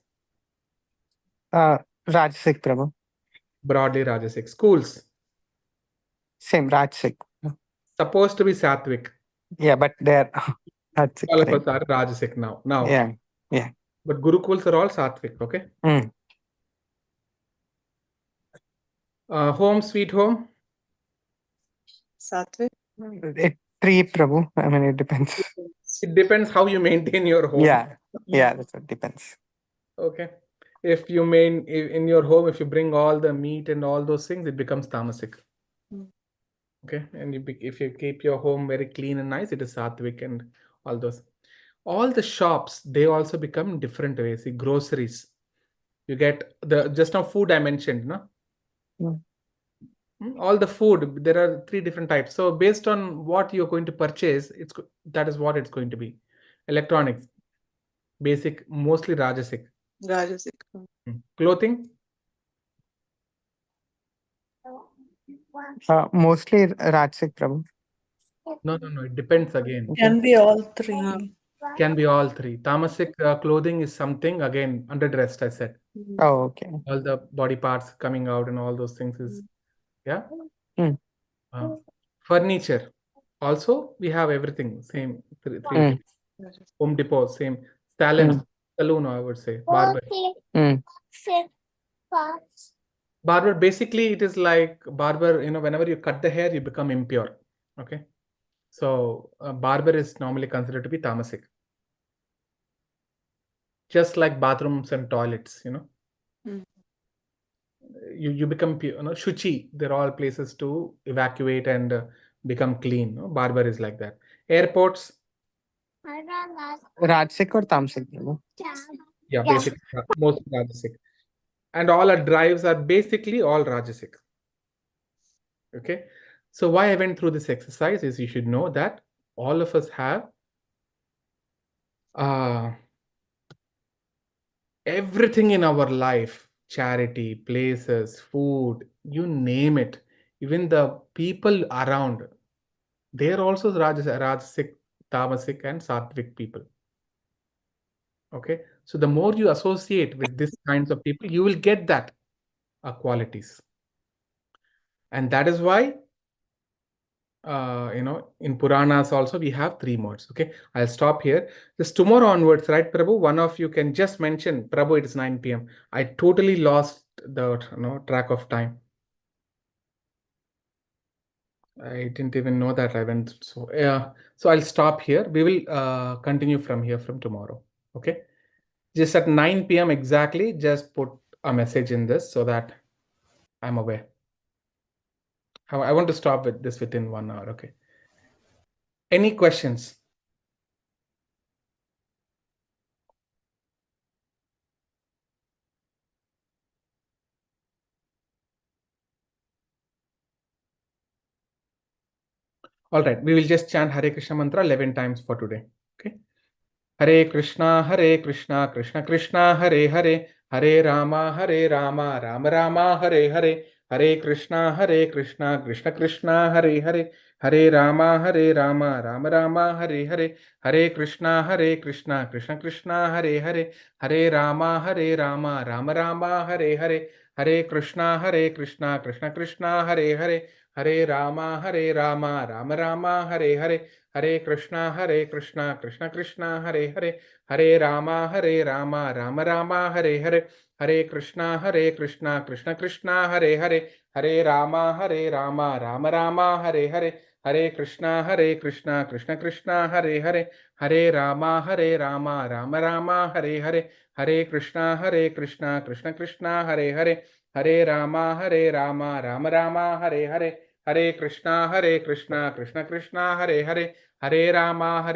Rajasic, Prabhu. Broadly Rajasic. Schools. Same, Rajasic. Supposed to be Satvik. Yeah, but they're Rajasic. All of us are Rajasic now. Yeah. But Gurukuls are all Satvik. Okay. Home sweet home. Satvik. 3, Prabhu. I mean, it depends. It depends how you maintain your home. Yeah, that's what depends. Okay. If you in your home, if you bring all the meat and all those things, it becomes tamasic. Okay. And if you keep your home very clean and nice, it is sattvic and all those. All the shops, they also become different ways. See, groceries. You get just now food I mentioned, no? All the food, there are 3 different types. So based on what you're going to purchase, that is what it's going to be. Electronics, basic, mostly Rajasic. Clothing. Mostly Rajasic, Prabhu. No, it depends again. Can be all three. Can be all three. Tamasic clothing is something, again, underdressed, I said. Oh, okay. All the body parts coming out and all those things is, yeah. Mm. Furniture. Also, we have everything, same three Mm. things. Home Depot, same. Salon, saloon, I would say. Barber. Mm. Barber, basically, it is like barber, whenever you cut the hair, you become impure. Okay. So, barber is normally considered to be tamasic. Just like bathrooms and toilets, you become pure, shuchi. They're all places to evacuate and become clean. Barber is like that. Airports. Rajsik or Tamsik? Yeah, basically, most Rajasic. And all our drives are basically all Rajasic. Okay. So why I went through this exercise is you should know that all of us have everything in our life, charity, places, food, you name it. Even the people around, they're also Rajasic, Tamasic, and Sattvic people. Okay. So the more you associate with these kinds of people, you will get that qualities. And that is why in Puranas also we have 3 modes. Okay, I'll stop here. Just tomorrow onwards, right, Prabhu? One of you can just mention, Prabhu, it is 9 p.m. I totally lost the track of time. I didn't even know that I went. So so I'll stop here. We will continue from here from tomorrow. Okay, just at 9 p.m. exactly. Just put a message in this so that I'm aware. I want to stop with this within 1 hour. Okay. Any questions? All right, we will just chant Hare Krishna mantra 11 times for today. Okay. Hare Krishna, Krishna Krishna, Hare Hare, Hare Rama, Rama Rama, Hare Hare, Hare Krishna, Krishna Krishna, Hare Hare, Hare Rama, Rama Rama, Hare Hare, Hare Krishna, Krishna Krishna, Hare Hare, Hare Rama, Rama Rama, Hare Hare, Hare Krishna, Krishna Krishna, Hare Hare, Hare Rama, Rama Rama, Hare Hare, Hare Krishna, Krishna Krishna, Hare Hare, Hare Rama, Rama Rama, Hare Hare, Hare Krishna, Krishna Krishna, Hare Hare, Hare Rama, Rama Rama, Hare Hare, Hare Krishna, Krishna Krishna, Hare Hare, Hare Rama, Rama Rama, Hare Hare, Hare Krishna, Krishna Krishna, Hare Hare, Hare Rama, Rama Rama, Hare Hare, Hare Krishna, Krishna Krishna, Hare Hare, Hare Rama,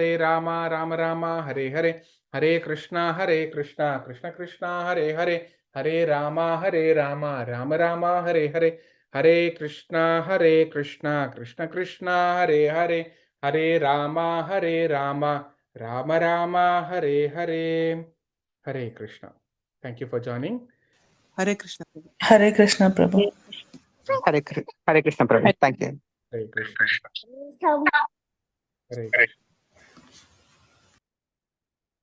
Rama Rama, Hare Hare, Hare Krishna, Krishna Krishna, Hare Hare, Hare Rama, Rama Rama, Hare Hare, Hare Krishna, Krishna Krishna, Hare Hare, Hare Rama, Rama Rama, Hare Hare. Hare Krishna. Thank you for joining. Hare Krishna. Hare Krishna, Prabhu. Hare Krishna, Prabhu. Thank you. Hare Krishna. Hare Krishna.